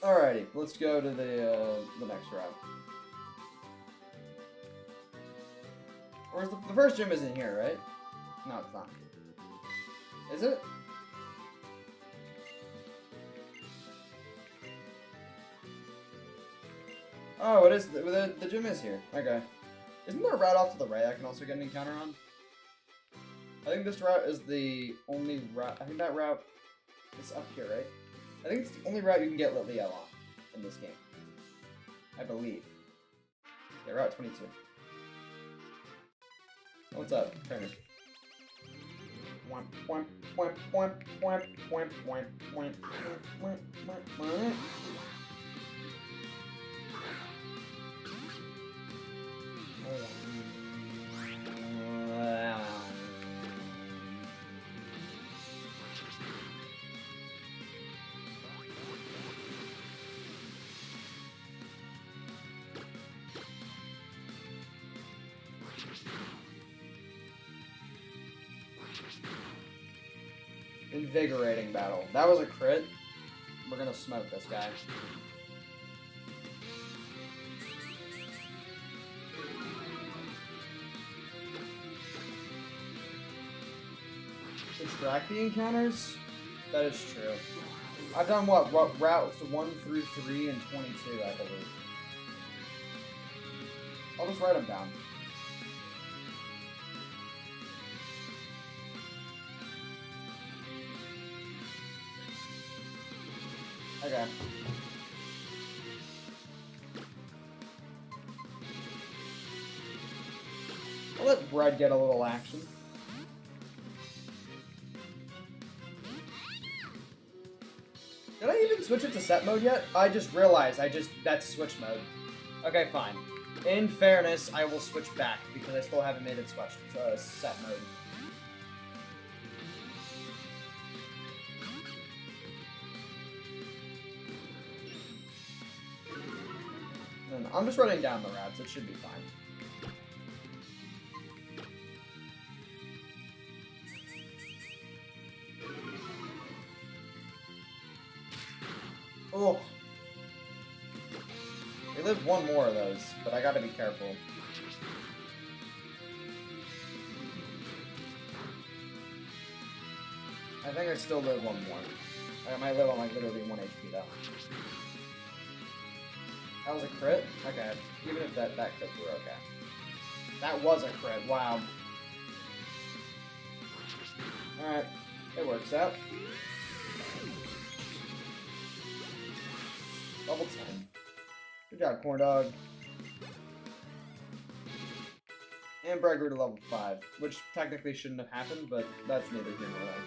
Alrighty, let's go to the next route. Where's the first gym isn't here, right? No, it's not. Is it? Oh, it is. The gym is here. Okay. Isn't there a route off to the right I can also get an encounter on? I think this route is the only route. I think that route is up here, right? I think it's the only route you can get Litleo on in this game. I believe. Yeah, Route 22. What's up, trainer? Invigorating battle. That was a crit. We're gonna smoke this guy. Distract the encounters? That is true. I've done what routes 1 through 3 and 22, I believe. I'll just write them down. Okay. I'll let Bread get a little action. Did I even switch it to set mode yet? I just realized that's switch mode. Okay, fine. In fairness, I will switch back because I still haven't made it switch to set mode. And I'm just writing down the routes. It should be fine. Oh. We live one more of those, but I gotta be careful. I think I still live one more. I might live on like literally 1 HP though. That was a crit? Okay. Even if that crits were okay. That was a crit, wow. Alright. It works out. Level 10. Good job, Corn Dog. And Brad grew to level 5, which technically shouldn't have happened, but that's neither here nor there.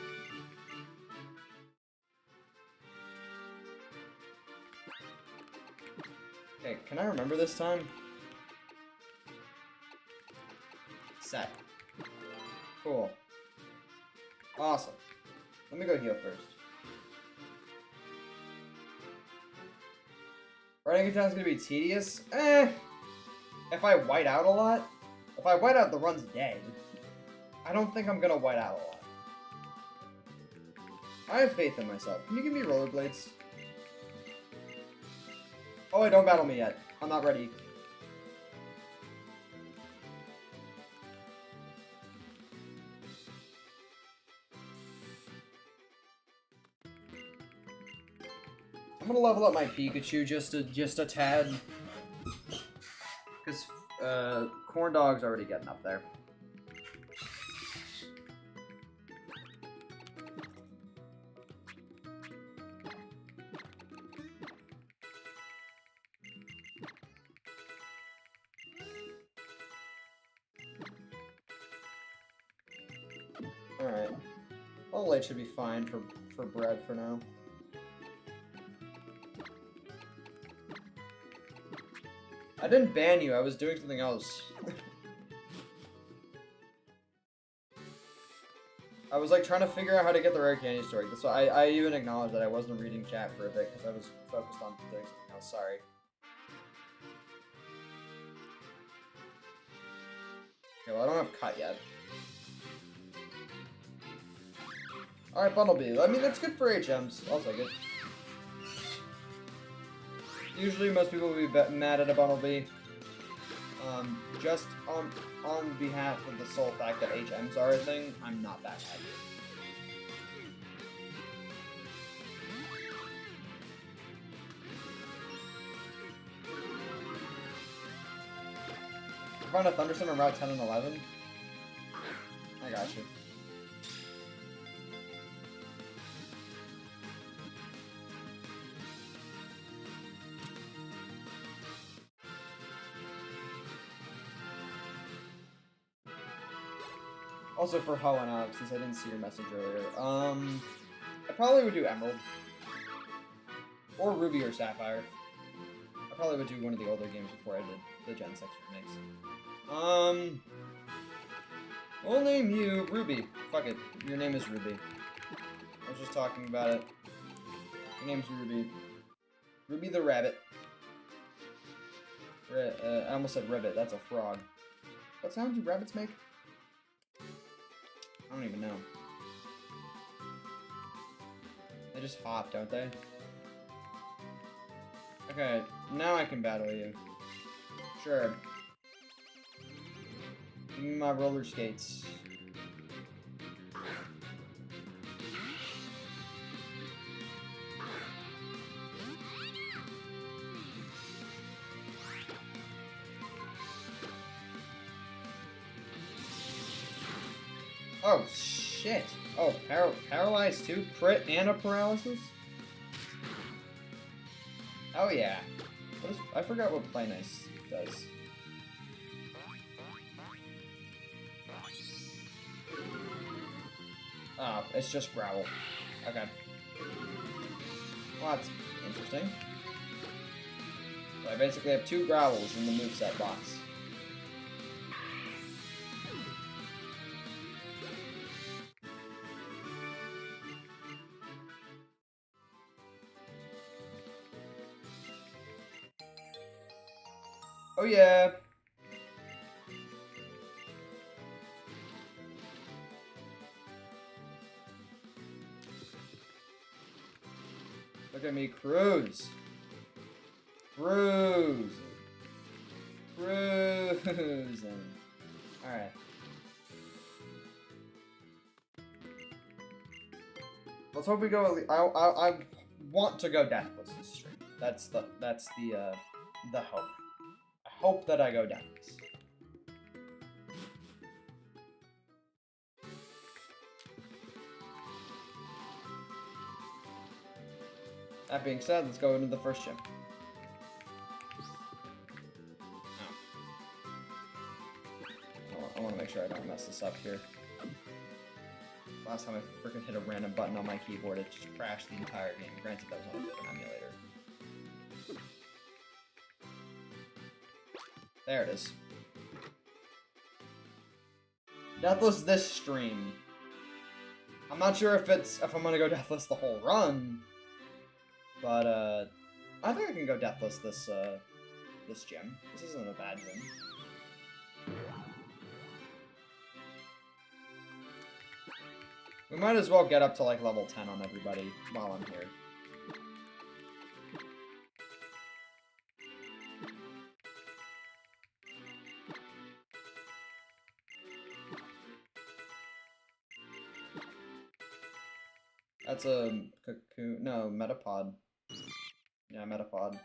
Okay, can I remember this time? Set. Cool. Awesome. Let me go heal first. Running attack is gonna be tedious? If I white out a lot? If I white out, the run's dead. I don't think I'm gonna white out a lot. I have faith in myself. Can you give me rollerblades? Oh, wait, don't battle me yet. I'm not ready. I'm gonna level up my Pikachu just a tad. Because Corn Dog's already getting up there. Alright. All light should be fine for Bread for now. I didn't ban you, I was doing something else. I was like trying to figure out how to get the rare candy story. So I even acknowledged that I wasn't reading chat for a bit because I was focused on doing something else. Sorry. Okay, well I don't have cut yet. Alright, Bumblebee. I mean, that's good for HMs. I'll take it. Usually most people will be mad at a Bumblebee. Just on behalf of the sole fact that HMs are a thing, I'm not that happy. Find a Thunderstorm on Route 10 and 11? I got you. Also for Ho and Alex, since I didn't see your message earlier. I probably would do Emerald. Or Ruby or Sapphire. I probably would do one of the older games before I did the Gen 6 remakes. We'll name you Ruby. Fuck it. Your name is Ruby. I was just talking about it. Your name's Ruby. Ruby the Rabbit. I almost said ribbit. That's a frog. What sound do rabbits make? I don't even know. They just hop, don't they? Okay, now I can battle you. Sure. Give me my roller skates. Oh, shit. Oh, paralyzed too? Crit and a paralysis? Oh, yeah. I forgot what Play Nice does. Oh, it's just Growl. Okay. Well, that's interesting. So I basically have 2 Growls in the moveset box. Oh yeah! Look at me cruise! Cruise! Cruising! Alright. Let's hope we go. I want to go deathless this stream. That's the hope. I hope that I go deathless. That being said, let's go into the first gym. Oh. I want to make sure I don't mess this up here. Last time I freaking hit a random button on my keyboard, it just crashed the entire game. Granted, that was on a different emulator. There it is. Deathless this stream. I'm not sure if I'm gonna go deathless the whole run, but I think I can go deathless this gym. This isn't a bad gym. We might as well get up to like level 10 on everybody while I'm here. That's a cocoon. No, Metapod. Yeah, Metapod.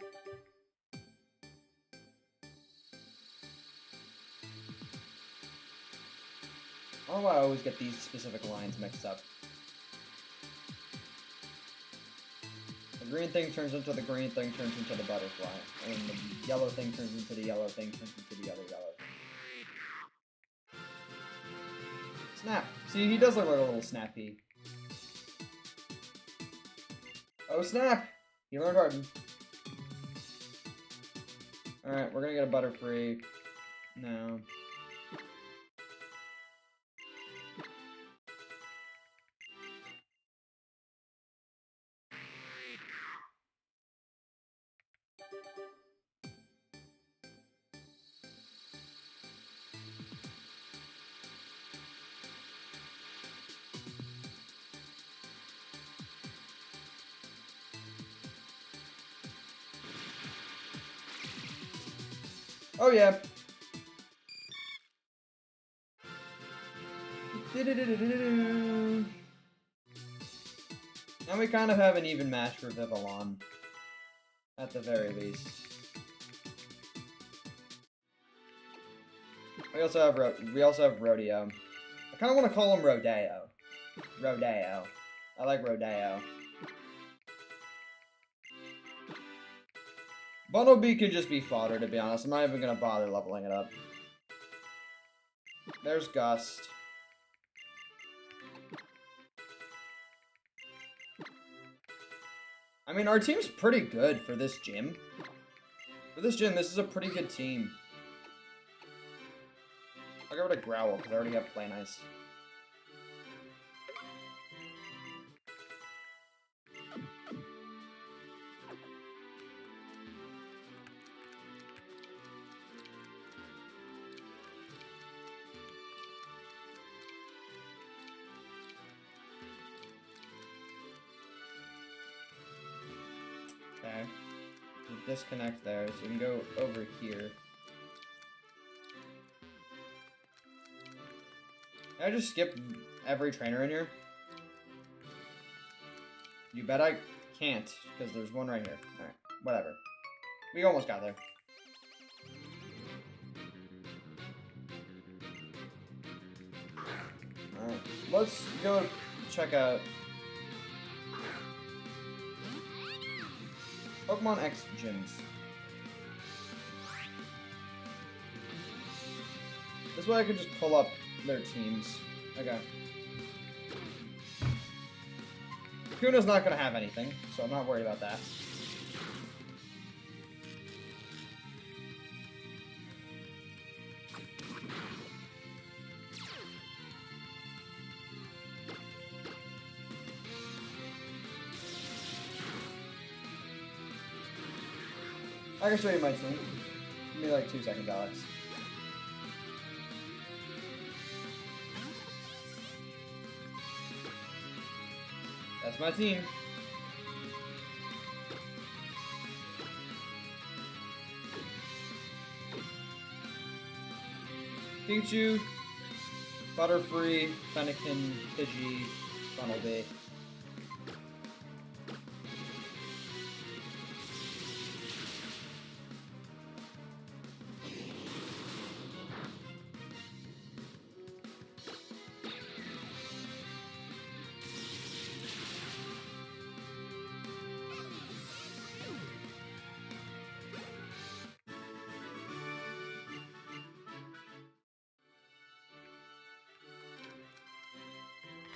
I don't know why I always get these specific lines mixed up. The green thing turns into the green thing, turns into the butterfly. And the yellow thing turns into the yellow thing, turns into the other yellow thing. Snap! See, he does look like a little snappy. Oh, snap! He learned Harden. Alright, we're gonna get a Butterfree. No. Oh yeah. Now we kind of have an even match for Vivillon, at the very least. We also have Rodeo. I kind of want to call him Rodeo. Rodeo. I like Rodeo. Bumblebee can just be fodder, to be honest. I'm not even gonna bother leveling it up. There's Gust. I mean, our team's pretty good for this gym. For this gym, this is a pretty good team. I'll go with a Growl, because I already have Play Nice. Okay. Disconnect there, so we can go over here. Can I just skip every trainer in here? You bet I can't, because there's one right here. Alright, whatever. We almost got there. Alright, let's go check out Pokemon X gyms. This way I can just pull up their teams. Okay. Kuno's not going to have anything, so I'm not worried about that. I can show you my team. Give me like 2 seconds, Alex. That's my team. Pikachu, Butterfree, Fennekin, Pidgey, Funnelby.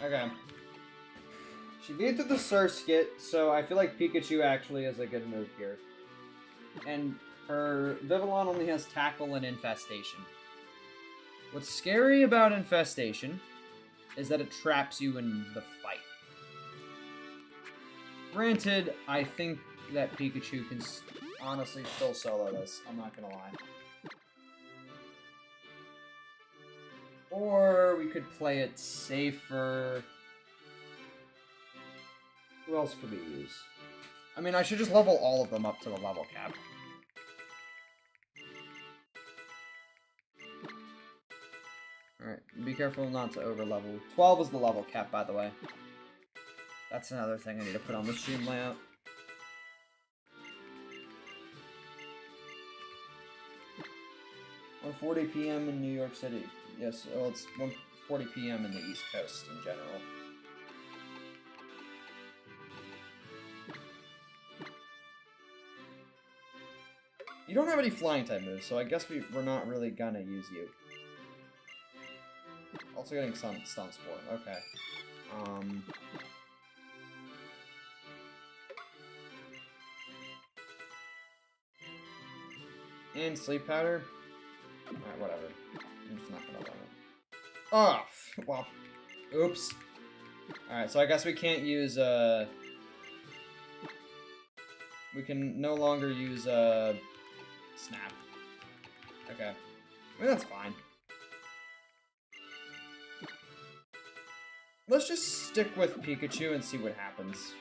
Okay. She beat through the Surskit, so I feel like Pikachu actually is a good move here. And her Vivillon only has Tackle and Infestation. What's scary about Infestation is that it traps you in the fight. Granted, I think that Pikachu can honestly still solo this, I'm not gonna lie. Or we could play it safer. Who else could we use? I mean, I should just level all of them up to the level cap. Alright, be careful not to over-level. 12 is the level cap, by the way. That's another thing I need to put on the stream layout. Or 40 p.m. in New York City. Yes, well, it's 1:40 p.m. in the East Coast in general. You don't have any flying type moves, so I guess we're not really gonna use you. Also getting Stun Spore, okay. And Sleep Powder? Alright, whatever. I'm just not gonna let it. Oh, well, oops. Alright, so I guess we can't use, we can no longer use, Snap. Okay. I mean, that's fine. Let's just stick with Pikachu and see what happens.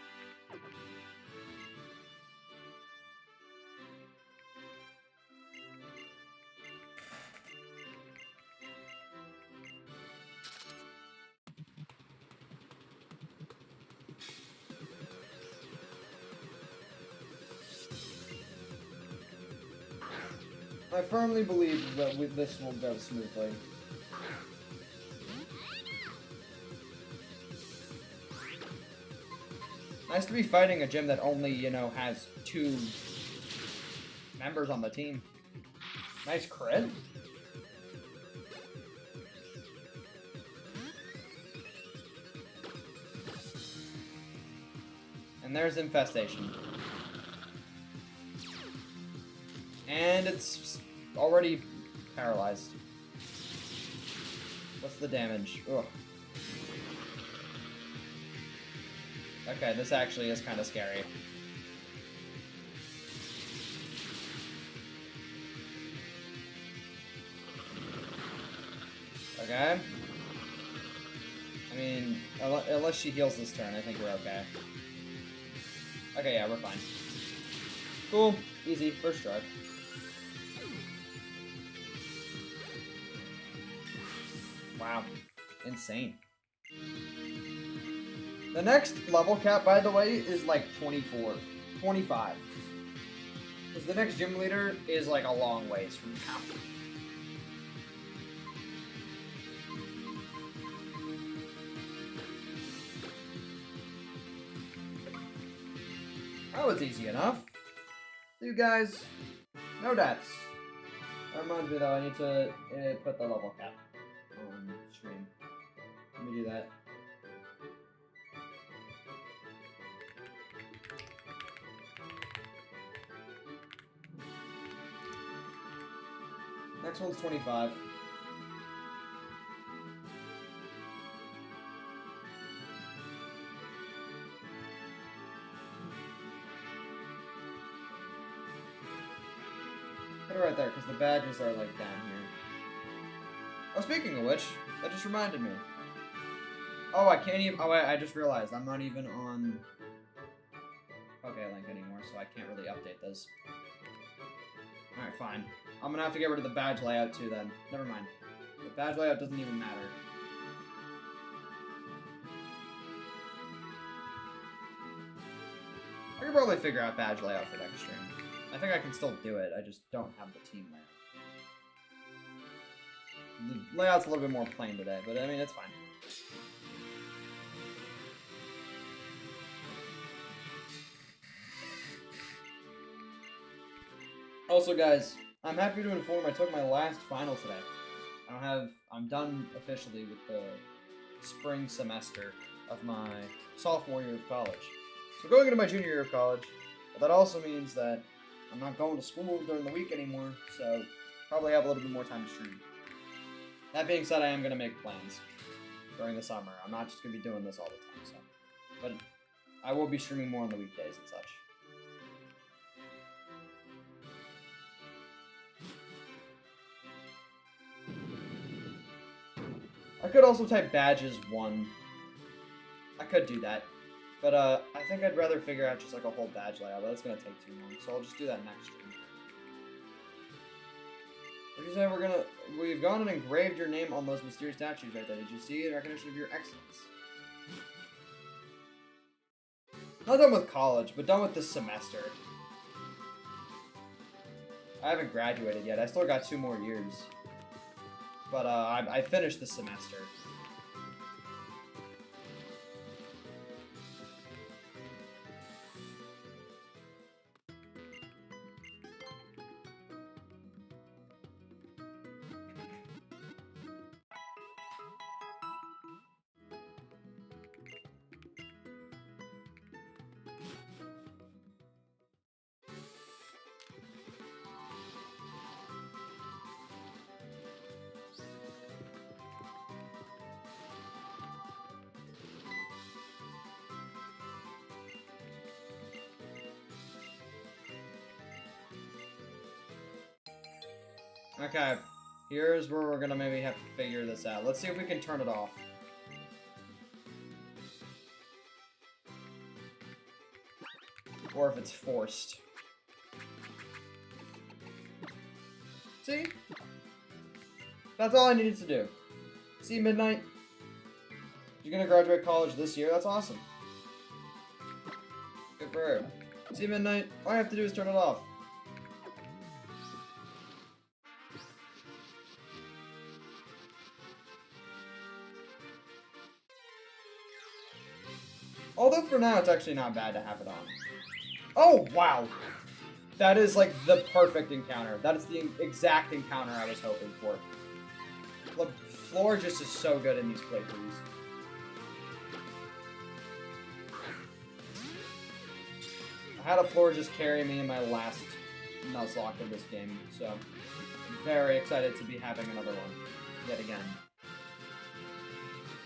I firmly believe that this will go smoothly. Nice to be fighting a gym that only, you know, has 2 members on the team. Nice crit. And And there's infestation. And it's already paralyzed. What's the damage? Ugh. Okay, this actually is kind of scary. Okay. I mean, unless she heals this turn, I think we're okay. Okay, yeah, we're fine. Cool. Easy. First try. Wow. Insane. The next level cap, by the way, is like 24. 25. Because the next gym leader is like a long ways from now. That was easy enough. You guys, no deaths. That reminds me though, I need to put the level cap on stream. Let me do that. Next one's 25. Put it right there, because the badges are, like, down here. Oh, speaking of which, that just reminded me. Oh, I can't even... Oh, I just realized I'm not even on... Okay, Link anymore, so I can't really update this. Alright, fine. I'm gonna have to get rid of the badge layout, too, then. Never mind. The badge layout doesn't even matter. I could probably figure out badge layout for next stream. I think I can still do it, I just don't have the team layout. The layout's a little bit more plain today, but I mean, it's fine. Also, guys, I'm happy to inform I took my last final today. I'm done officially with the spring semester of my sophomore year of college. So going into my junior year of college, but that also means that I'm not going to school during the week anymore, so probably have a little bit more time to stream. That being said, I am going to make plans during the summer. I'm not just going to be doing this all the time, so. But I will be streaming more on the weekdays and such. I could also type badges 1. I could do that. But I think I'd rather figure out just like a whole badge layout, but that's going to take too long, so I'll just do that next stream. What did you say? We've gone and engraved your name on those mysterious statues right there. Did you see in recognition of your excellence? Not done with college, but done with this semester. I haven't graduated yet. I still got 2 more years. But I finished this semester. Okay, here's where we're gonna maybe have to figure this out. Let's see if we can turn it off. Or if it's forced. See? That's all I needed to do. See, Midnight? You're gonna graduate college this year? That's awesome. Good for her. See, Midnight? All I have to do is turn it off. Although for now, it's actually not bad to have it on. Oh, wow! That is like the perfect encounter. That is the exact encounter I was hoping for. The floor just is so good in these playthroughs. I had a floor just carry me in my last nuzlocke of this game, so I'm very excited to be having another one yet again.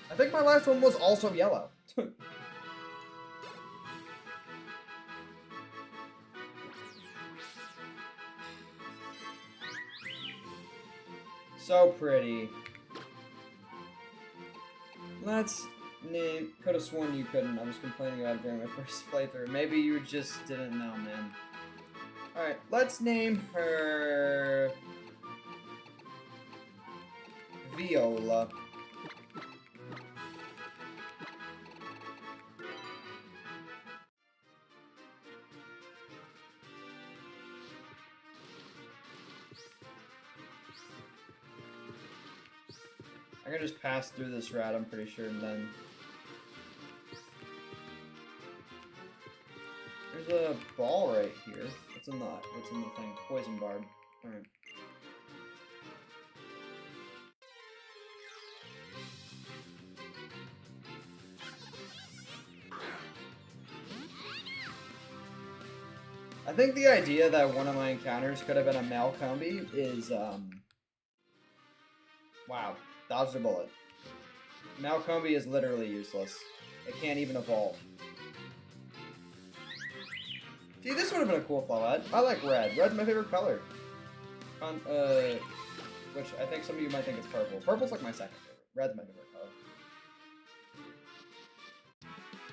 I think my last one was also yellow. So pretty. Let's name... Could have sworn you couldn't. I was complaining about it during my first playthrough. Maybe you just didn't know, man. Alright, let's name her... Viola. I can just pass through this route, I'm pretty sure, and then... There's a ball right here. What's in the thing? Poison barb. Alright. I think the idea that one of my encounters could have been a Malcombi is, wow. Dodged a bullet. Malcombi is literally useless. It can't even evolve. See, this would have been a cool flow. I like red. Red's my favorite color. Which I think some of you might think it's purple. Purple's like my second favorite. Red's my favorite color.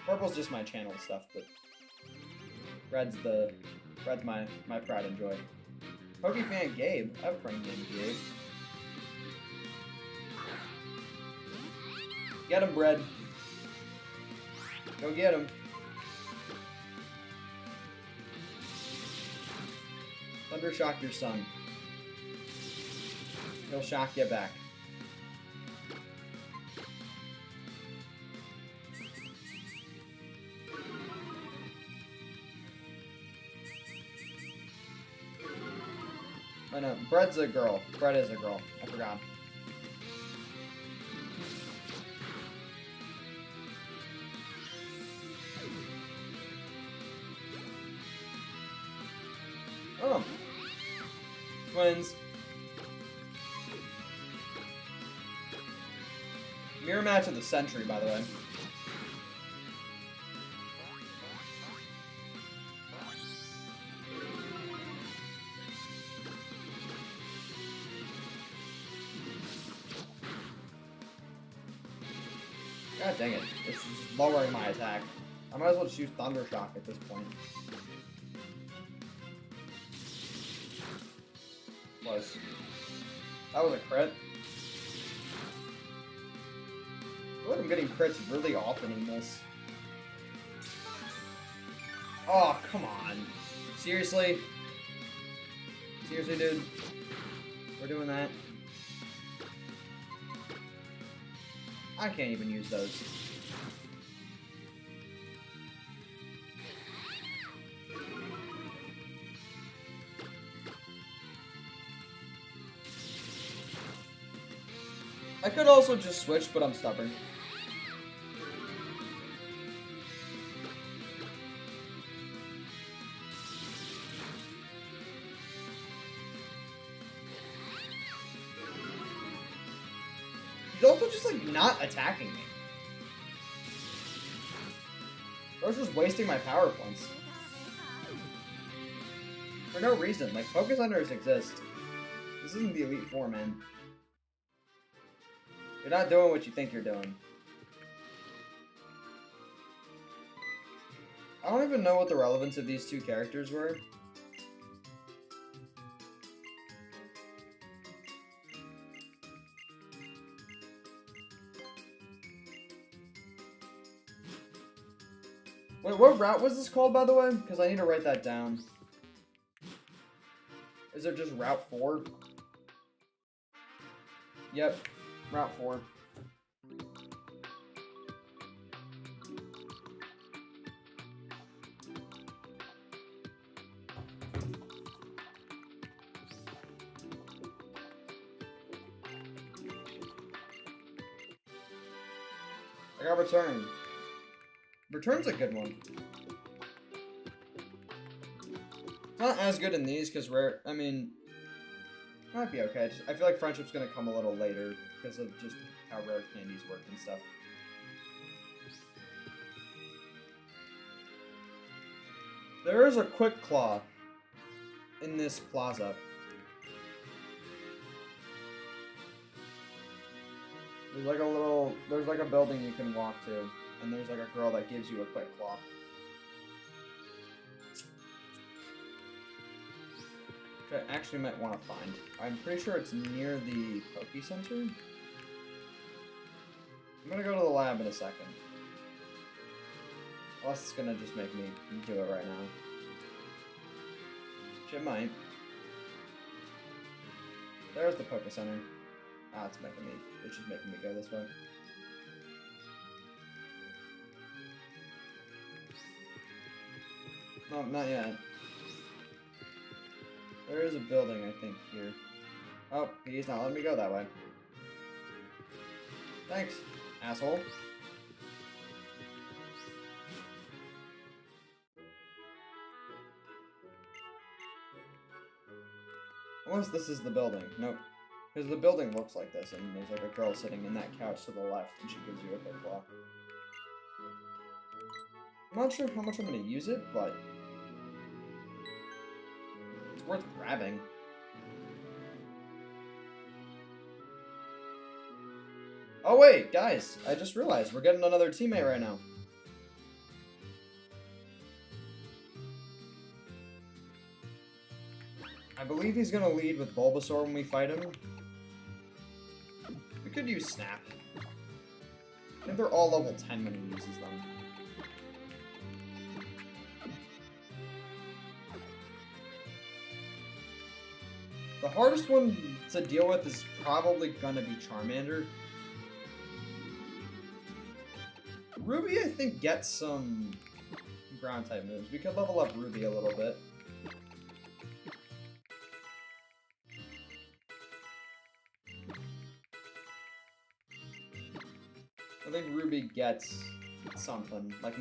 Purple's just my channel stuff, but red's my pride and joy. Pokefan Gabe. I have a friend named Gabe. Get him, Bread. Go get him. Thunder shock your son. He'll shock you back. Oh no, Bread's a girl. Bread is a girl. I forgot. Oh. Twins. Mirror match of the century, by the way. God dang it. This is just lowering my attack. I might as well just use Thunder Shock at this point. Close. That was a crit. I feel like I'm getting crits really often in this. Oh, come on. Seriously? Seriously, dude? We're doing that? I can't even use those. I could also just switch, but I'm stubborn. He's also just, like, not attacking me. I was just wasting my power points. For no reason. Like, Focus Hunters exist. This isn't the Elite Four, man. You're not doing what you think you're doing. I don't even know what the relevance of these two characters were. Wait, what route was this called, by the way? Because I need to write that down. Is it just Route 4? Yep, Route 4. I got Return. Return's a good one. Not as good in these, because rare, I mean, might be okay. I feel like friendship's gonna come a little later, because of just how rare candies work and stuff. There is a Quick Claw in this plaza. There's like a building you can walk to, and there's like a girl that gives you a Quick Claw. Which I actually might want to find. I'm pretty sure it's near the Poke Center. I'm gonna go to the lab in a second. Unless it's gonna just make me do it right now. Which it might. There's the Poke Center. Ah, it's just making me go this way. No, not yet. There is a building, I think, here. Oh, he's not letting me go that way. Thanks, asshole. Unless this is the building. Nope. Because the building looks like this, and there's like a girl sitting in that couch to the left, and she gives you a Quick Claw. I'm not sure how much I'm going to use it, but it's worth grabbing. Oh wait, guys, I just realized we're getting another teammate right now. I believe he's going to lead with Bulbasaur when we fight him. We could use Snap. I think they're all level 10 when he uses them. The hardest one to deal with is probably going to be Charmander. Ruby, I think, gets some ground-type moves. We could level up Ruby a little bit. I think Ruby gets something, like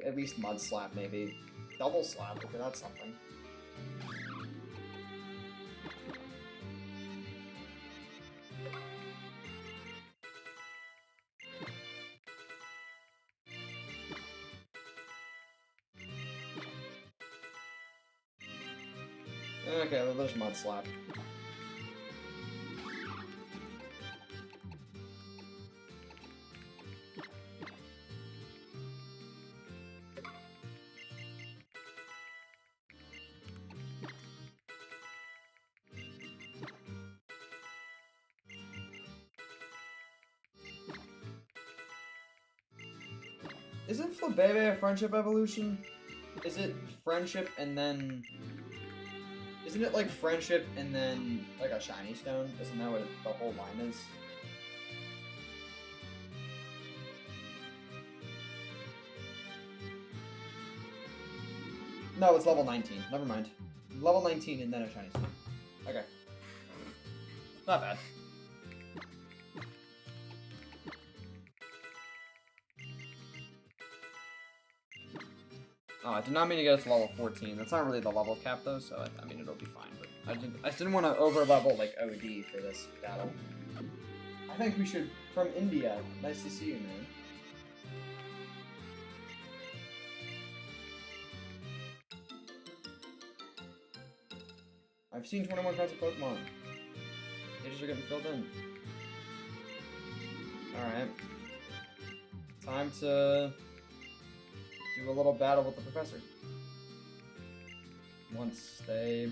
at least Mud Slap, maybe. Double Slap, okay, that's something. Okay, well, there's Mud Slap. Isn't Flabebe a friendship evolution? Is it friendship and then... Isn't it like friendship and then like a shiny stone? Isn't that what the whole line is? No, it's level 19. Never mind. Level 19 and then a shiny stone. Okay. Not bad. Oh, I did not mean to get us to level 14. That's not really the level cap, though, so I mean, it'll be fine. But I just didn't want to over-level, like, OD for this battle. I think we should... From India. Nice to see you, man. I've seen 21 kinds of Pokemon. Pages are getting filled in. Alright. Time to... do a little battle with the professor. Once they...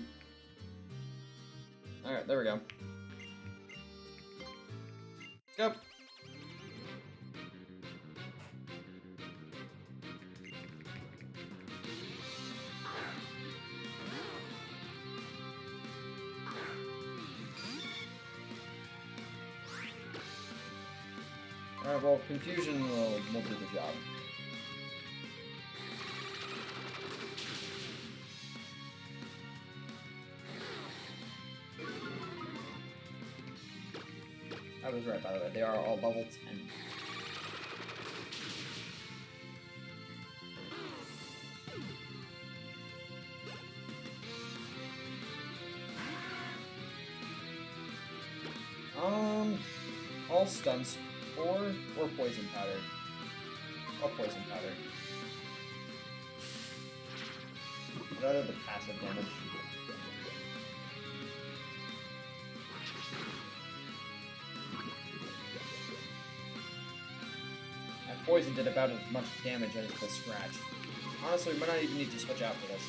Alright, there we go. Let's go! Alright, well, Confusion will do the job. I was right, by the way. They are all level 10. stun spore or poison powder. Or poison powder. I'd rather the passive damage. And poison did about as much damage as the scratch. Honestly, we might not even need to switch out for this.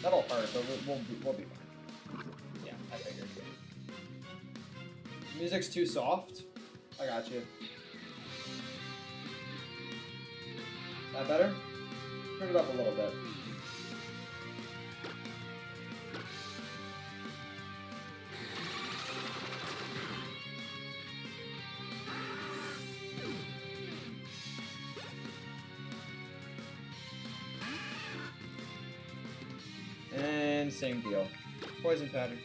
That'll hurt, but we'll be fine. Yeah, I figured. Music's too soft. I got you. That better? Turn it up a little bit. And same deal. Poison pattern.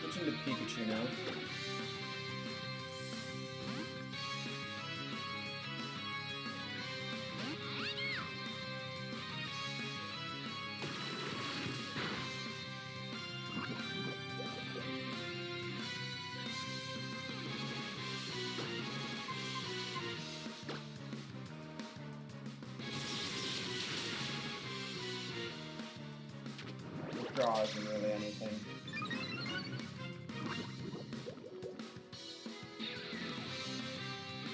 Switching to Pikachu now. Draw isn't really anything.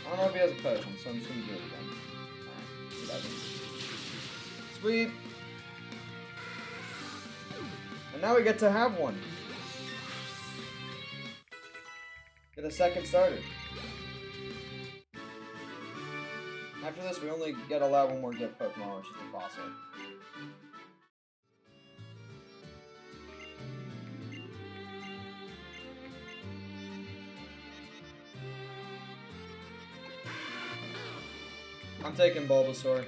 I don't know if he has a potion, so I'm just gonna do it again. Alright, he doesn't. Sweet! And now we get to have one. Get a second starter. After this, we only get allowed one more gift Pokemon, which is the fossil. I'm taking Bulbasaur.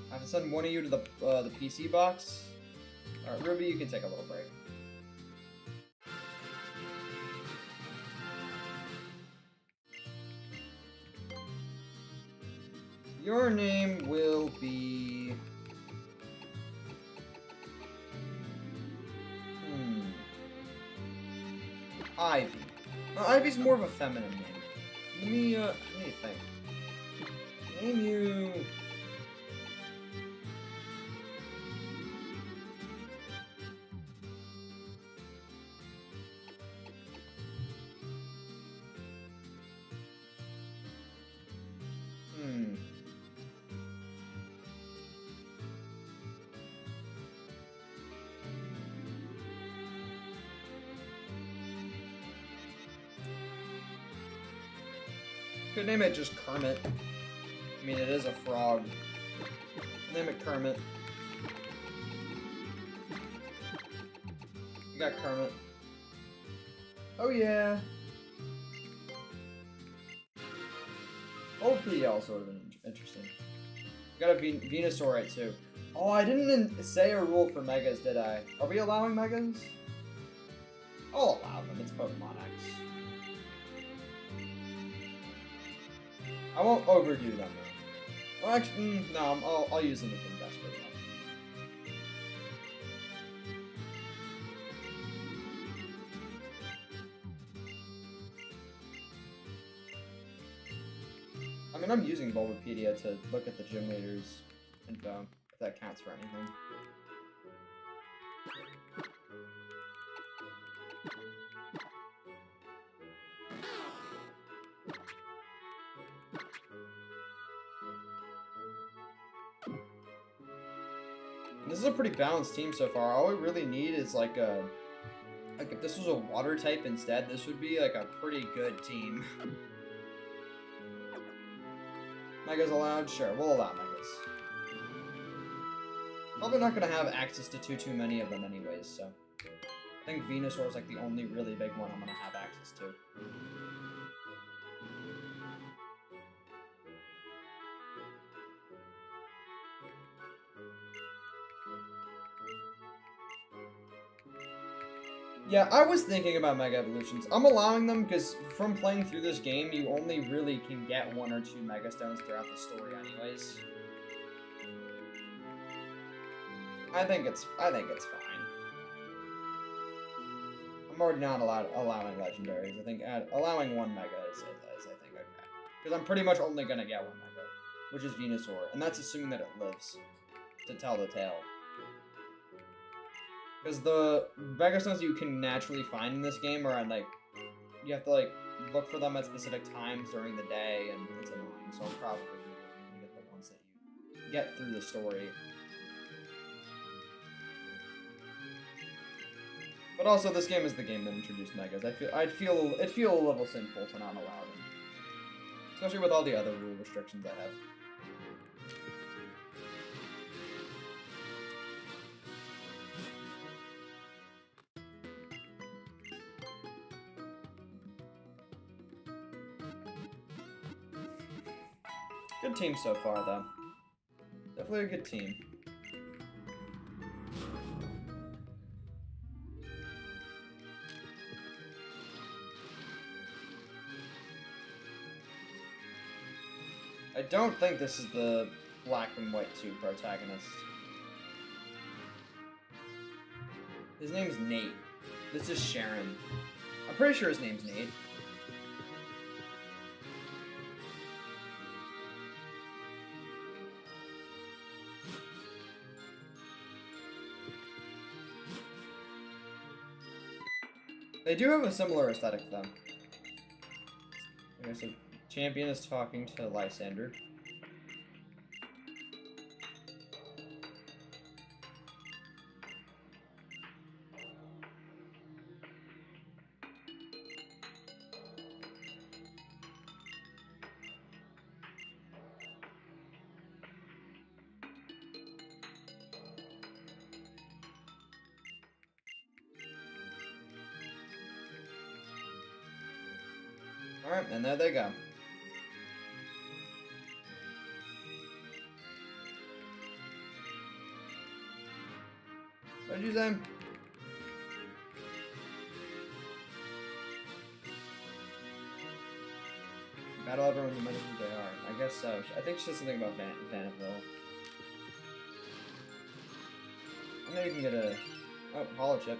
I have to send one of you to the PC box. Alright, Ruby, you can take a little break. Your name will be... Ivy. Ivy's more of a feminine name. Let me think. Name you... Could name it just Kermit. I mean, it is a frog. Name it Kermit. You got Kermit. Oh yeah. Old PDL would have been interesting. Got a Venusaurite too. Oh, I didn't say a rule for Megas, did I? Are we allowing Megas? I'll allow them. It's Pokemon X. I won't overdo them though. Well, actually, no, I'll use them if I'm desperate enough. I mean, I'm using Bulbapedia to look at the gym leaders info, if that counts for anything. This is a pretty balanced team so far. All we really need is like if this was a water type instead, this would be like a pretty good team. Megas allowed? Sure, we'll allow Megas. Probably not gonna have access to too many of them anyways, so I think Venusaur is like the only really big one I'm gonna have access to. Yeah, I was thinking about Mega Evolutions. I'm allowing them because from playing through this game, you only really can get 1 or 2 Mega Stones throughout the story anyways. I think it's fine. I'm already not allowing legendaries. I think allowing 1 Mega is I think okay. Because I'm pretty much only gonna get 1 Mega, which is Venusaur, and that's assuming that it lives to tell the tale. Because the Mega Stones you can naturally find in this game are like, you have to like look for them at specific times during the day, and it's annoying. So I'm probably going to get the ones that you get through the story. But also, this game is the game that introduced Megas. It'd feel a little sinful to not allow them, especially with all the other rule restrictions I have. Good team so far, though. Definitely a good team. I don't think this is the Black and White 2 protagonist. His name's Nate. This is Sharon. I'm pretty sure his name's Nate. They do have a similar aesthetic, though. Okay, so Champion is talking to Lysander. Alright, and there they go. What did you say? Battle everyone no matter who they are. I guess so. I think she said something about Vanderbilt. I know you can get a... Oh, Hollow Chip.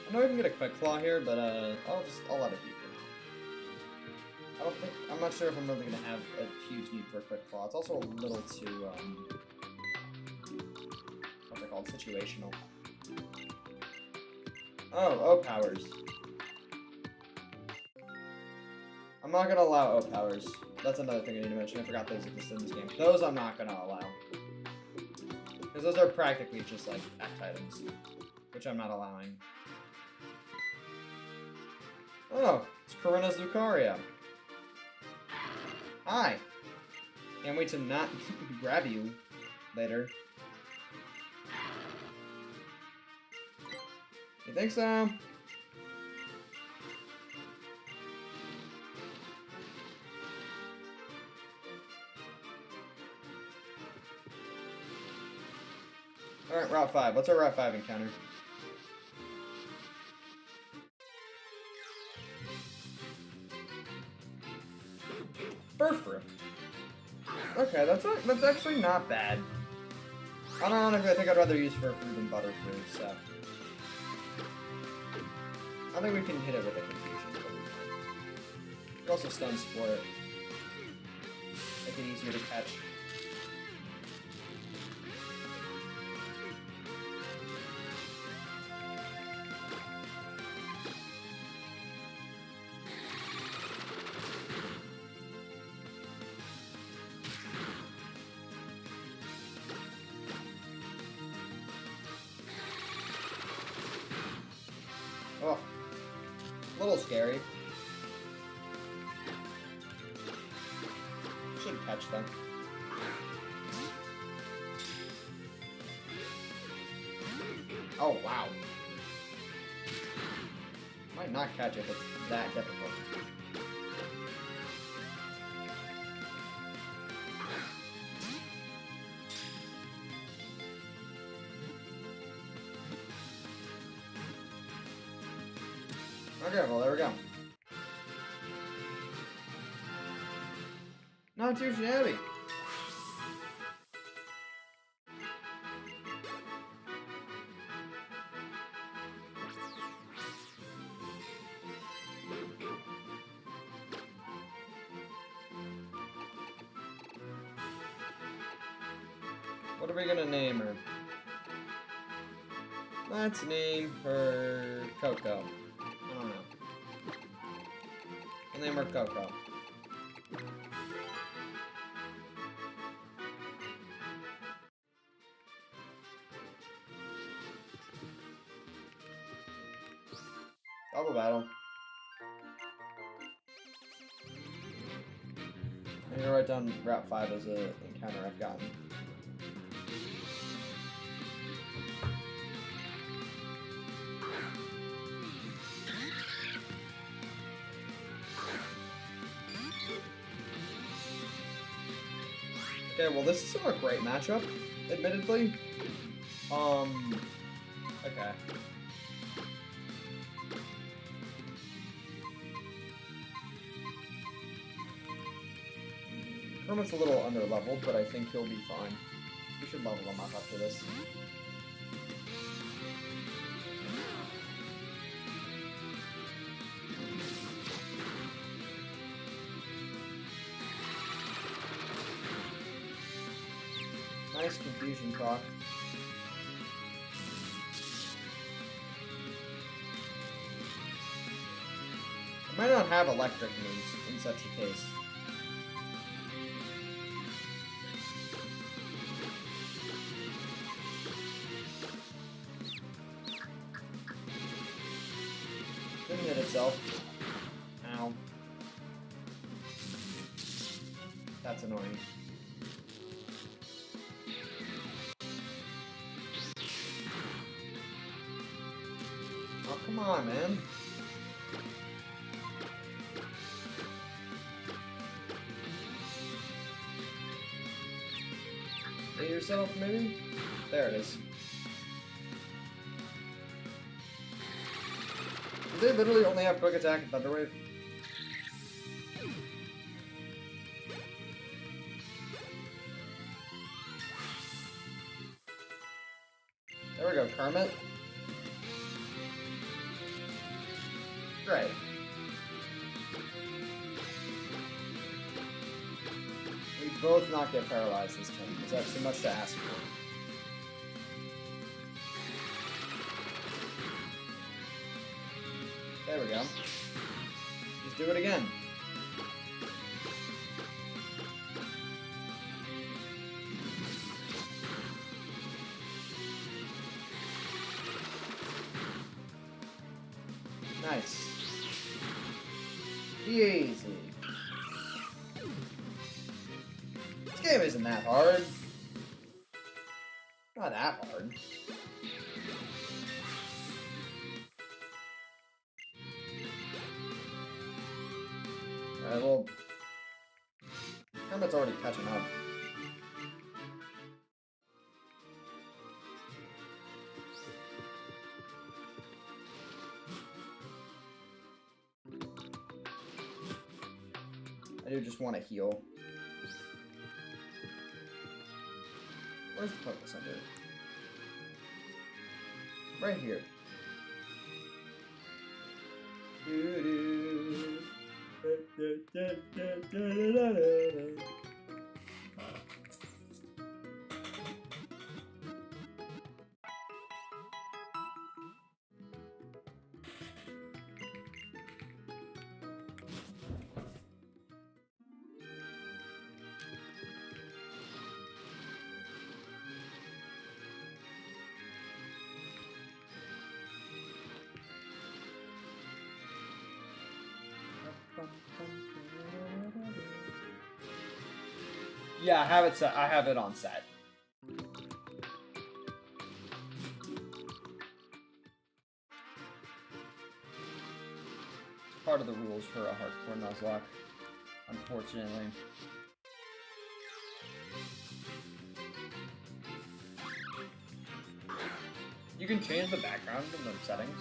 I know I can get a Quick Claw here, but I'll let it be for now. I'm not sure if I'm really gonna have a huge need for a Quick Claw. It's also a little too what's it called? Situational. Oh, O-Powers. I'm not gonna allow O-Powers. That's another thing I need to mention. I forgot those exist in this game. Those I'm not gonna allow. Because those are practically just like act items, which I'm not allowing. Oh, it's Corinna's Lucario. Hi. Can't wait to not grab you later. You think so? Alright, Route 5. What's our Route 5 encounter? Burfru. Okay, that's actually not bad. I don't know, I think I'd rather use Burfru than Butterfru, so... I think we can hit it with a Confusion. We can also Stun Sport. Make it easier to catch. Oh, a little scary. Should catch them. Oh, wow. Might not catch it if it's that difficult. Okay, well, there we go. Not too shabby. What are we gonna name her? Let's name her Coco. I don't know. We'll name her Coco. Double battle. I'm gonna write down Route 5 as an encounter I've gotten. Okay, well this isn't a great matchup, admittedly. Okay. Kermit's a little under-leveled, but I think he'll be fine. We should level him up after this. Nice confusion proc. I might not have electric moves in such a case. Didn't hit itself. Ow. That's annoying. Oh, come on, man. Hit yourself, maybe? There it is. Do they literally only have Quick Attack and Thunder Wave? There we go, Kermit. Great. We both not get paralyzed this turn. Is that too much to ask for? There we go. Just do it again. Nice. Easy. This game isn't that hard. Not that hard. Alright, well... Kermit's already catching up. I do just want to heal. Where's the Poké Center? Right here. Yeah, I have it set. I have it on set. It's part of the rules for a hardcore nuzlocke, unfortunately. You can change the background in the settings.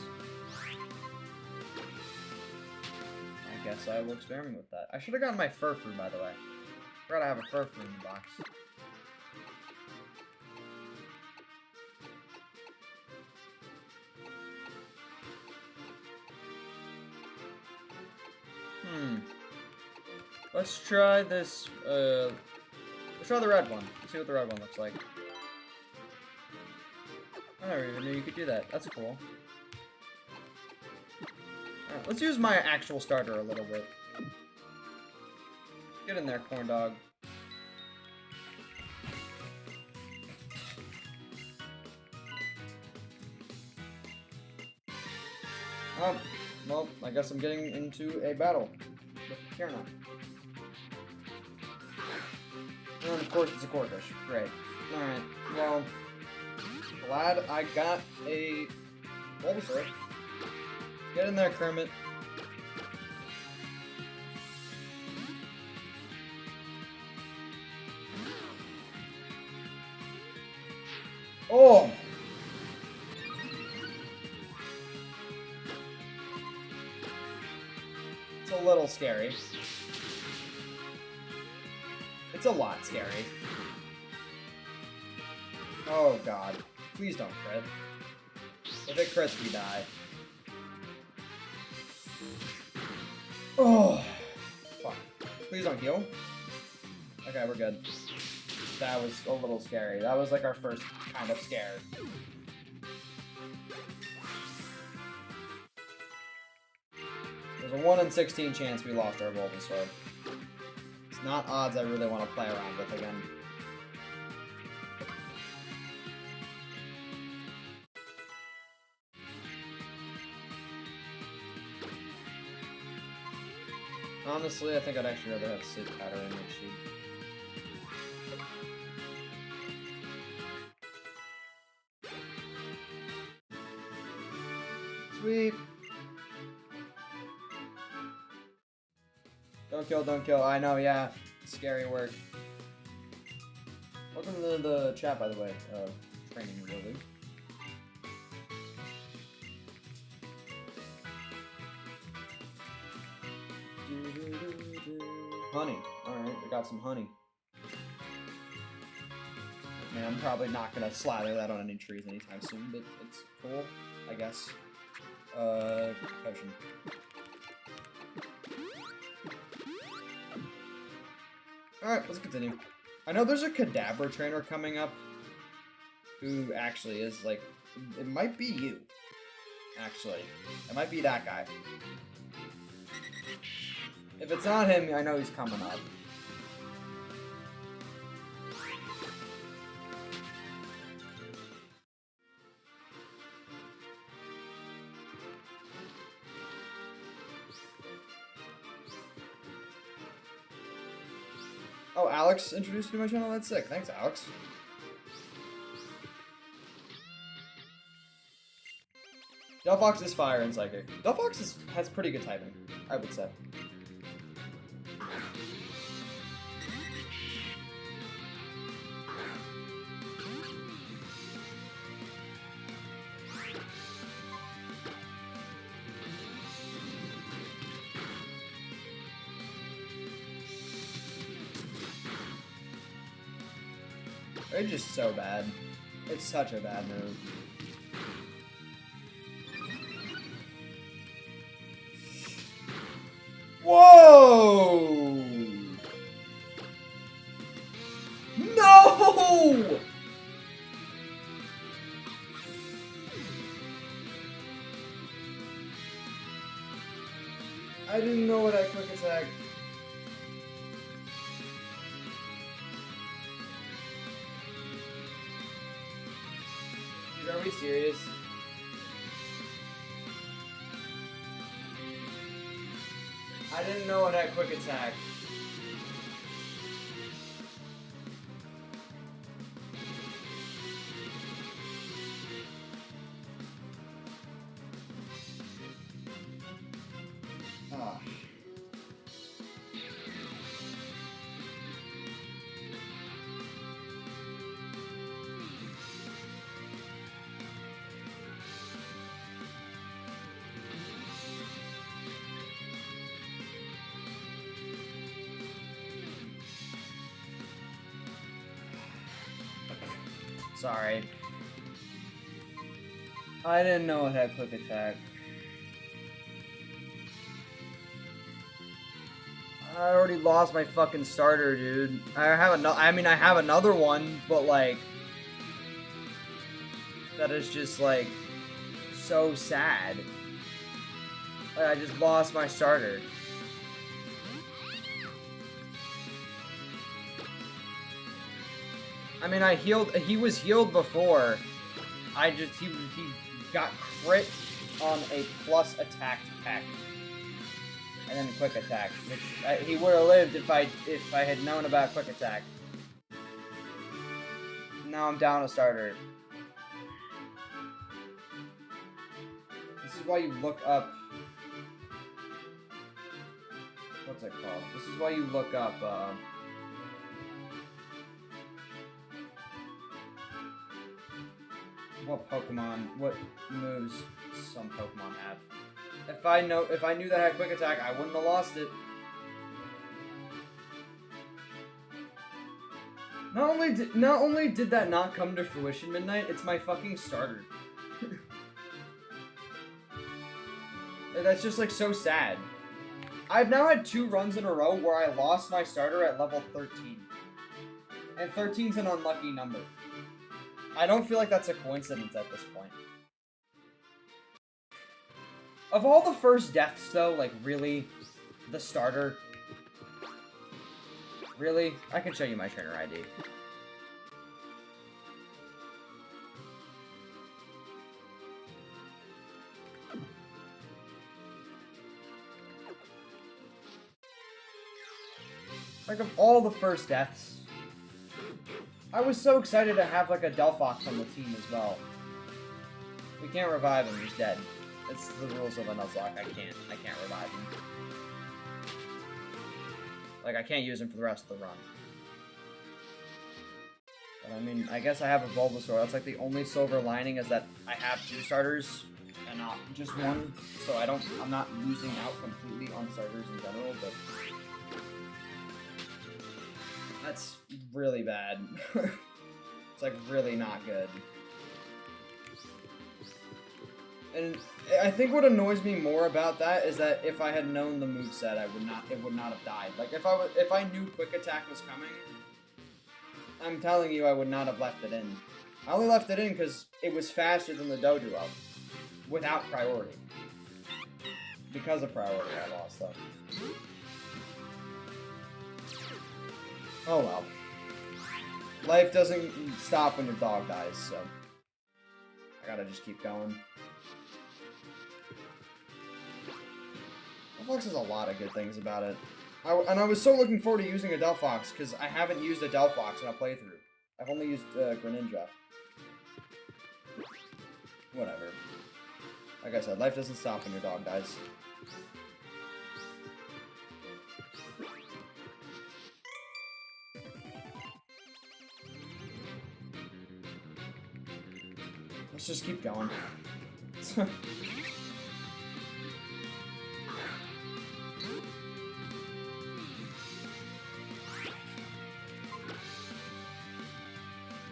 guess I will experiment with that. I should have gotten my Furfrou, by the way. I forgot I have a Furfrou in the box. Let's try this, let's try the red one. Let's see what the red one looks like. I never even knew you could do that. That's cool. Alright, let's use my actual starter a little bit. Get in there, corn dog. Oh, well, I guess I'm getting into a battle with Kierna. And of course it's a Corkish. Great. Alright, well, glad I got a Bulbasaur. Get in there, Kermit. Oh! It's a little scary. It's a lot scary. Oh god. Please don't crit. If it crits, we die. Oh! Fuck. Please don't heal. Okay, we're good. That was a little scary. That was like our first kind of scare. There's a 1 in 16 chance we lost our Bulbasaur. It's not odds I really want to play around with again. Honestly, I think I'd actually rather have Sid Powder in HC. Sweet! Don't kill, don't kill. I know, yeah. Scary word. Welcome to the chat, by the way. Training Lily. Honey. Alright, we got some honey. Man, I'm probably not gonna slather that on any trees anytime soon, but it's cool, I guess. Potion. Alright, let's continue. I know there's a Kadabra trainer coming up who actually is like, it might be you. Actually. It might be that guy. If it's not him, I know he's coming up. Oh, Alex introduced you to my channel? That's sick. Thanks, Alex. Delphox is fire and psychic. Delphox has pretty good typing, I would say. They're just so bad. It's such a bad move. Whoa! No! I didn't know what I quick attack. Are we serious? I didn't know it had quick attack. Ah. Sorry. I didn't know it had quick attack. I already lost my fucking starter, dude. I have another one, but like that is just like so sad. I just lost my starter. I mean, he was healed before. He got crit on a plus attack pack. And then quick attack, which he would have lived if I had known about quick attack. Now I'm down a starter. This is why you look up. What's it called? This is why you look up. What moves some Pokemon have. If I knew that I had quick attack, I wouldn't have lost it. Not only did that not come to fruition, Midnight, it's my fucking starter. That's just like so sad. I've now had 2 runs in a row where I lost my starter at level 13. And 13's an unlucky number. I don't feel like that's a coincidence at this point. Of all the first deaths, though, like, really, the starter, really, I can show you my trainer ID. Like, of all the first deaths, I was so excited to have, like, a Delphox on the team as well. We can't revive him, he's dead. It's the rules of a nuzlocke. I can't revive him. Like, I can't use him for the rest of the run. But I mean, I guess I have a Bulbasaur. That's like the only silver lining is that I have 2 starters and not just 1. So I'm not losing out completely on starters in general, but that's really bad. It's like really not good. And I think what annoys me more about that is that if I had known the moveset, it would not have died. Like if I knew quick attack was coming, I'm telling you I would not have left it in. I only left it in because it was faster than the Doduo without priority. Because of priority, I lost though. Oh well. Life doesn't stop when your dog dies, so I gotta just keep going. Delphox has a lot of good things about it. And I was so looking forward to using a Delphox, because I haven't used a Delphox in a playthrough. I've only used Greninja. Whatever. Like I said, life doesn't stop when your dog dies. Let's just keep going.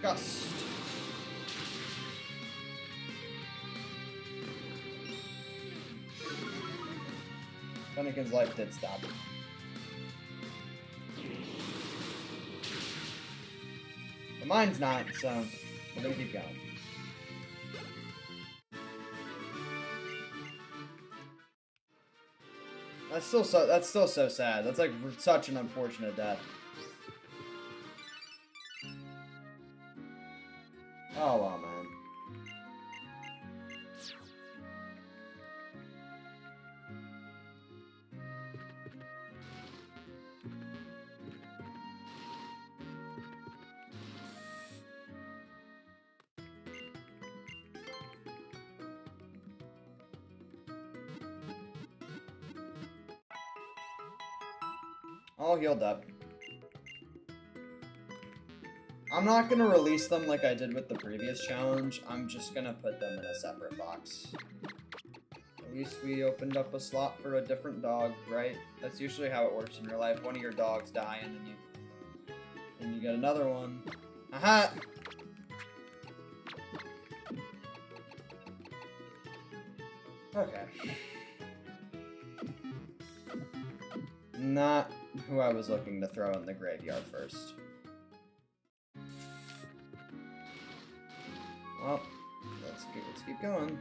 Gust. Fennekin's life did stop. But mine's not, so we're gonna keep going. That's still so sad. That's like such an unfortunate death. Oh well, man. All healed up. I'm not gonna release them like I did with the previous challenge. I'm just gonna put them in a separate box. At least we opened up a slot for a different dog, right? That's usually how it works in real life. One of your dogs die and then you get another one. Aha! Okay. Not who I was looking to throw in the graveyard first. Well, let's keep going.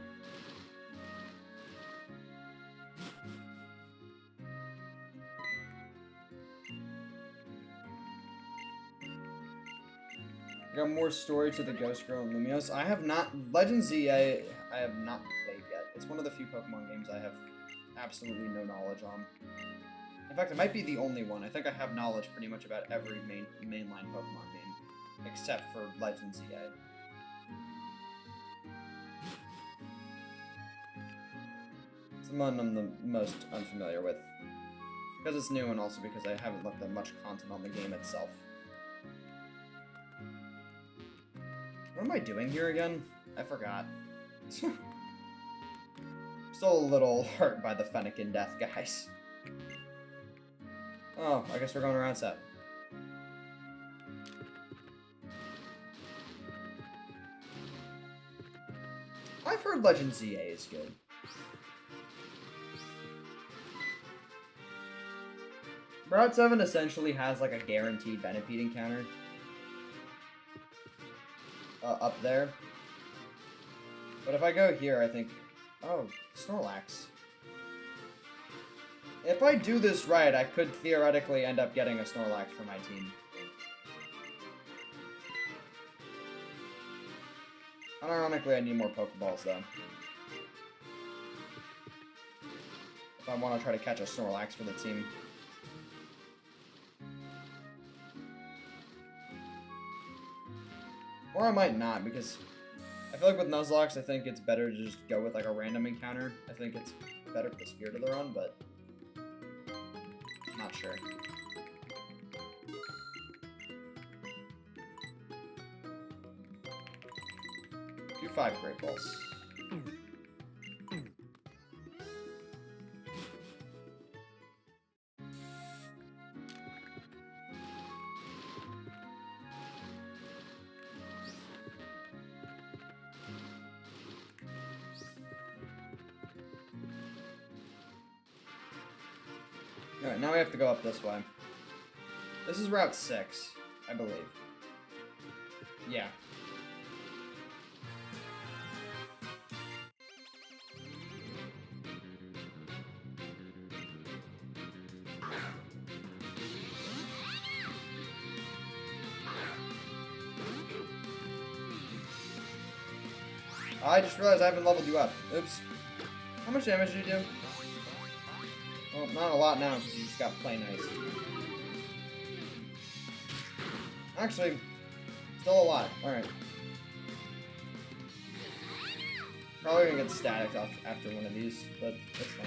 I got more story to the Ghost Girl and Lumiose. I have not... Legends ZA, I have not played yet. It's one of the few Pokemon games I have absolutely no knowledge on. In fact, it might be the only one. I think I have knowledge pretty much about every mainline Pokemon game, except for Legends ZA. It's the one I'm the most unfamiliar with. Because it's new and also because I haven't looked at much content on the game itself. What am I doing here again? I forgot. Still a little hurt by the Fennekin death, guys. Oh, I guess we're going around set. I've heard Legend ZA is good. Route 7 essentially has like a guaranteed Venipede encounter. Up there. But if I go here, I think... Oh, Snorlax. If I do this right, I could theoretically end up getting a Snorlax for my team. Unironically, I need more Pokeballs, though. If I want to try to catch a Snorlax for the team. Or I might not, because I feel like with Nuzlocke, I think it's better to just go with like a random encounter. I think it's better for the Spirit of the Run, but I'm not sure. Do 5 Great Balls. Alright, now we have to go up this way. This is Route 6, I believe. Yeah. I just realized I haven't leveled you up. Oops. How much damage did you do? Well, not a lot now because you just got plain ice. Actually, still a lot. Alright. Probably gonna get static off after one of these, but that's fine.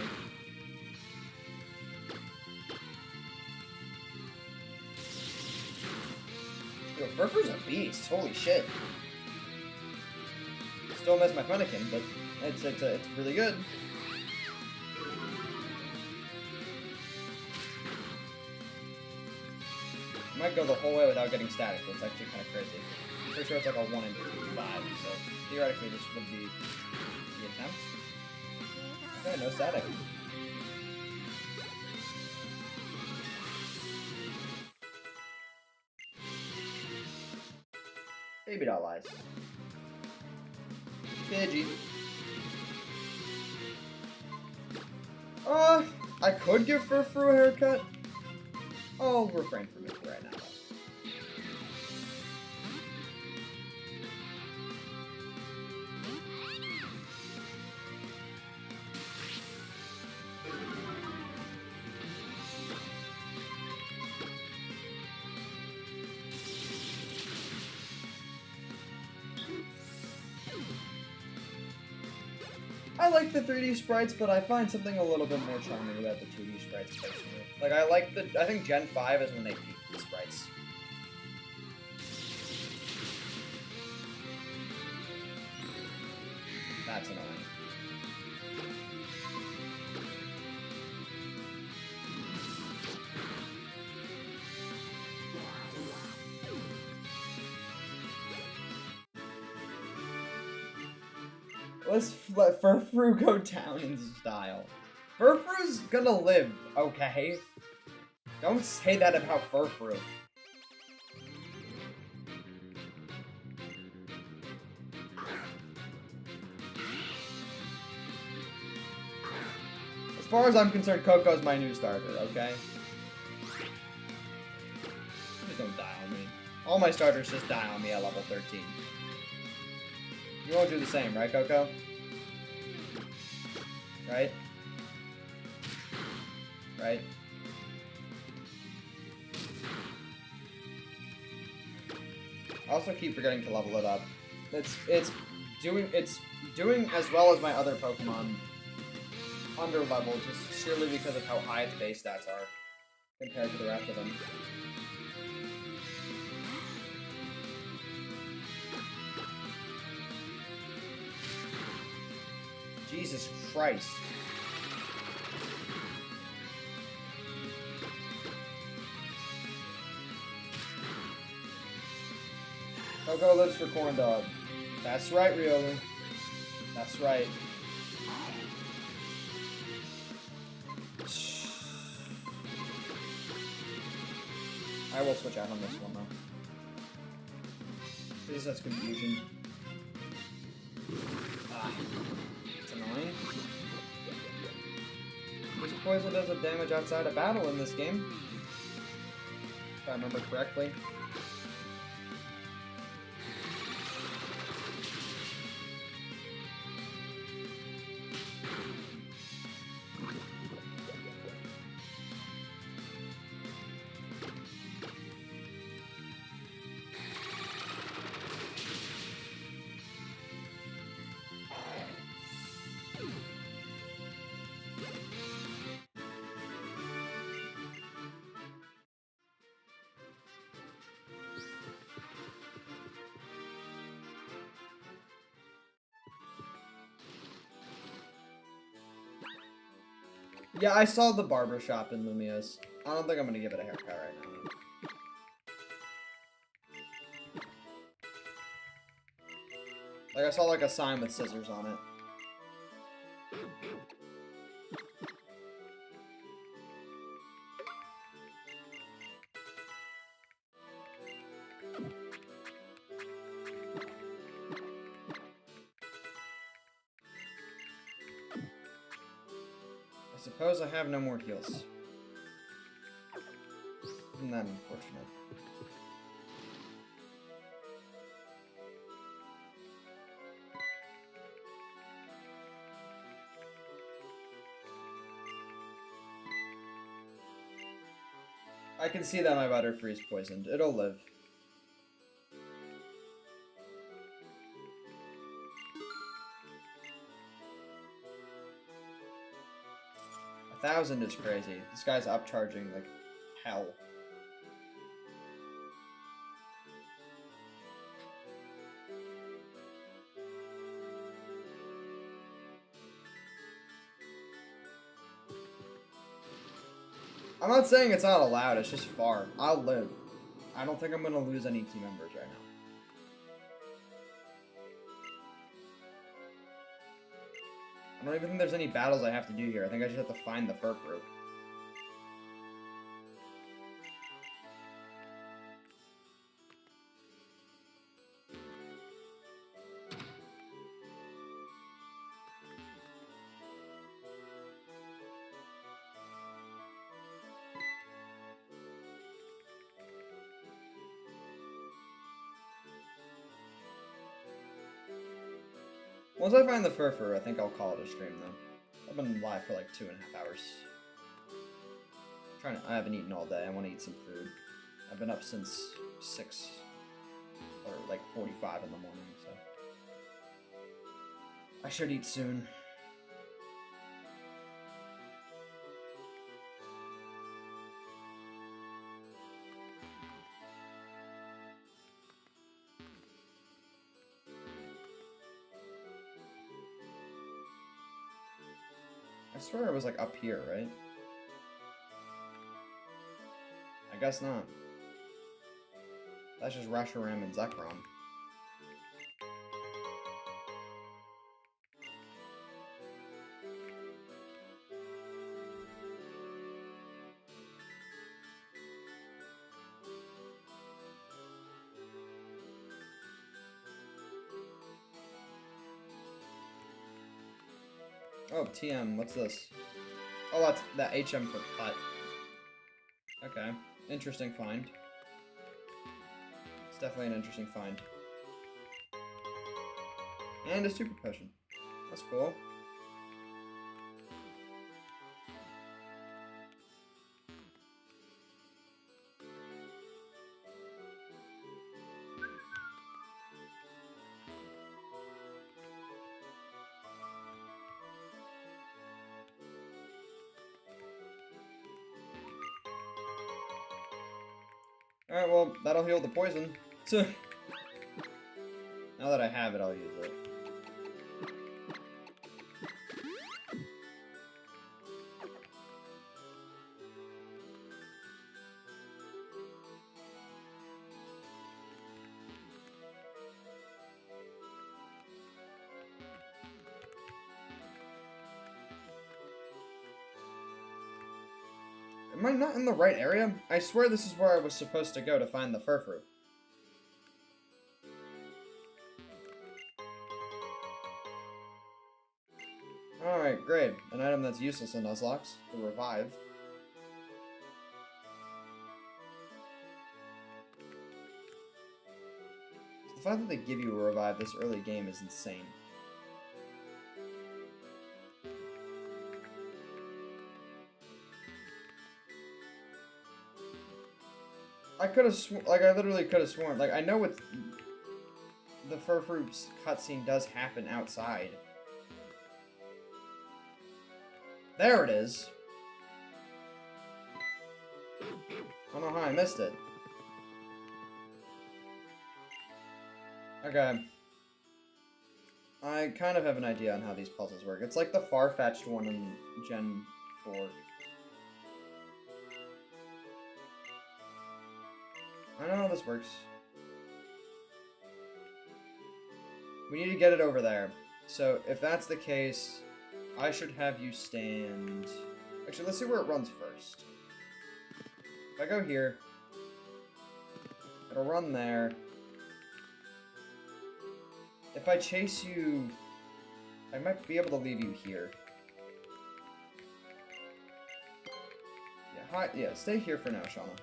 Yo, Furfur's a beast. Holy shit. Still miss my Fennekin, but it's really good. I might go the whole way without getting static, but it's actually kind of crazy. I'm pretty sure it's like a 1 in 5, so theoretically this would be the attempt. Okay, no static. Baby doll eyes. Pidgey. I could give Furfur a haircut. I'll refrain from it for right now. I like the 3D sprites, but I find something a little bit more charming about the 2D sprites personally. Like, I think Gen 5 is when they peaked the sprites. That's annoying. Let's let Furfrou go down in style. Furfrou's gonna live, okay? Don't say that about Furfrou. As far as I'm concerned, Coco's my new starter, okay? Please don't die on me. All my starters just die on me at level 13. You won't do the same, right, Coco? Right? Right? I also keep forgetting to level it up. It's doing as well as my other Pokemon under level, just surely because of how high its base stats are compared to the rest of them. Jesus Christ. Coco lives for corn dog. That's right, Riolu. That's right. I will switch out on this one, though. Please, that's confusion. Ah. It's annoying. This poison does a damage outside of battle in this game. If I remember correctly. Yeah, I saw the barber shop in Lumia's. I don't think I'm gonna give it a haircut right now. Like, I saw like a sign with scissors on it. I suppose I have no more heals. Isn't that unfortunate? I can see that my Butterfree's poisoned. It'll live. A 1,000 is crazy. This guy's upcharging like hell. I'm not saying it's not allowed, it's just far. I'll live. I don't think I'm gonna lose any team members right now. I don't even think there's any battles I have to do here. I think I just have to find the Furfrou. Once I find the Furfrou, I think I'll call it a stream, though. I've been live for like 2.5 hours. I haven't eaten all day. I want to eat some food. I've been up since 6 or like 45 in the morning, so I should eat soon. I swear it was like up here, right? I guess not. That's just Reshiram and Zekrom. Oh, TM, what's this? Oh, that's that HM for cut. Okay, interesting find. It's definitely an interesting find. And a super potion. That's cool. Alright, well, that'll heal the poison. Now that I have it, I'll use it. Am I not in the right area? I swear this is where I was supposed to go to find the furfru. Alright, great. An item that's useless in nuzlocke. The revive. The fact that they give you a revive this early game is insane. I could have I literally could have sworn. Like, I know it's the furfru's cutscene does happen outside. There it is. I don't know how I missed it. Okay. I kind of have an idea on how these puzzles work. It's like the far-fetched one in Gen 4. I know how this works. We need to get it over there. So, if that's the case, I should have you stand... Actually, let's see where it runs first. If I go here, it'll run there. If I chase you... I might be able to leave you here. Yeah, stay here for now, Shauna.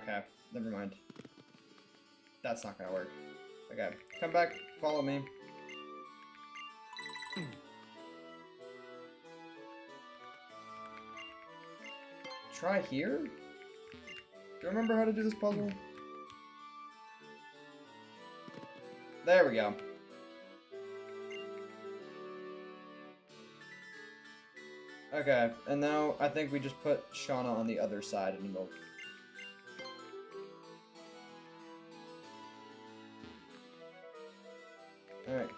Okay, never mind. That's not gonna work. Okay, come back, follow me. Try here? Do you remember how to do this puzzle? There we go. Okay, and now I think we just put Shauna on the other side and we'll... Alright.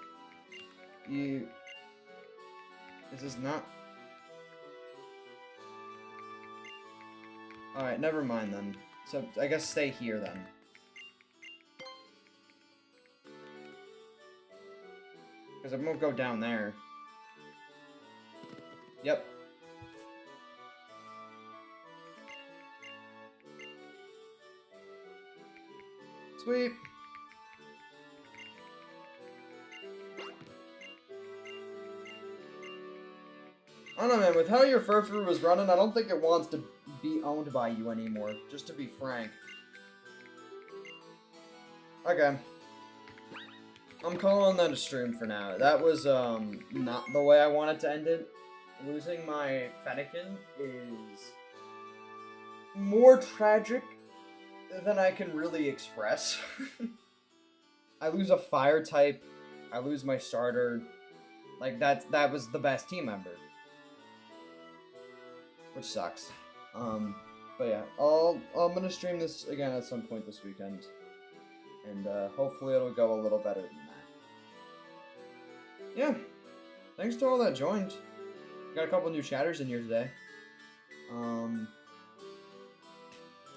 You... This is not... Alright, never mind then. So, I guess stay here then. Because it won't go down there. Yep. Sweet. I don't know, man. With how your furfru was running, I don't think it wants to be owned by you anymore, just to be frank. Okay. I'm calling that a stream for now. That was, not the way I wanted to end it. Losing my Fennekin is more tragic than I can really express. I lose a fire type. I lose my starter. Like, that was the best team member. Which sucks. But yeah, I'm gonna stream this again at some point this weekend. And, hopefully it'll go a little better than that. Yeah. Thanks to all that joined. Got a couple new chatters in here today.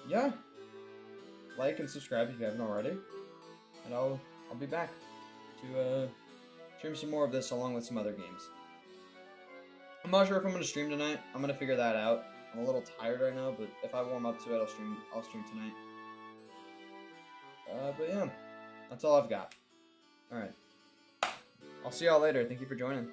Yeah. Like and subscribe if you haven't already. And I'll be back to, stream some more of this along with some other games. I'm not sure if I'm gonna stream tonight. I'm gonna figure that out. I'm a little tired right now, but if I warm up to it, I'll stream tonight. But yeah. That's all I've got. All right. I'll see y'all later. Thank you for joining.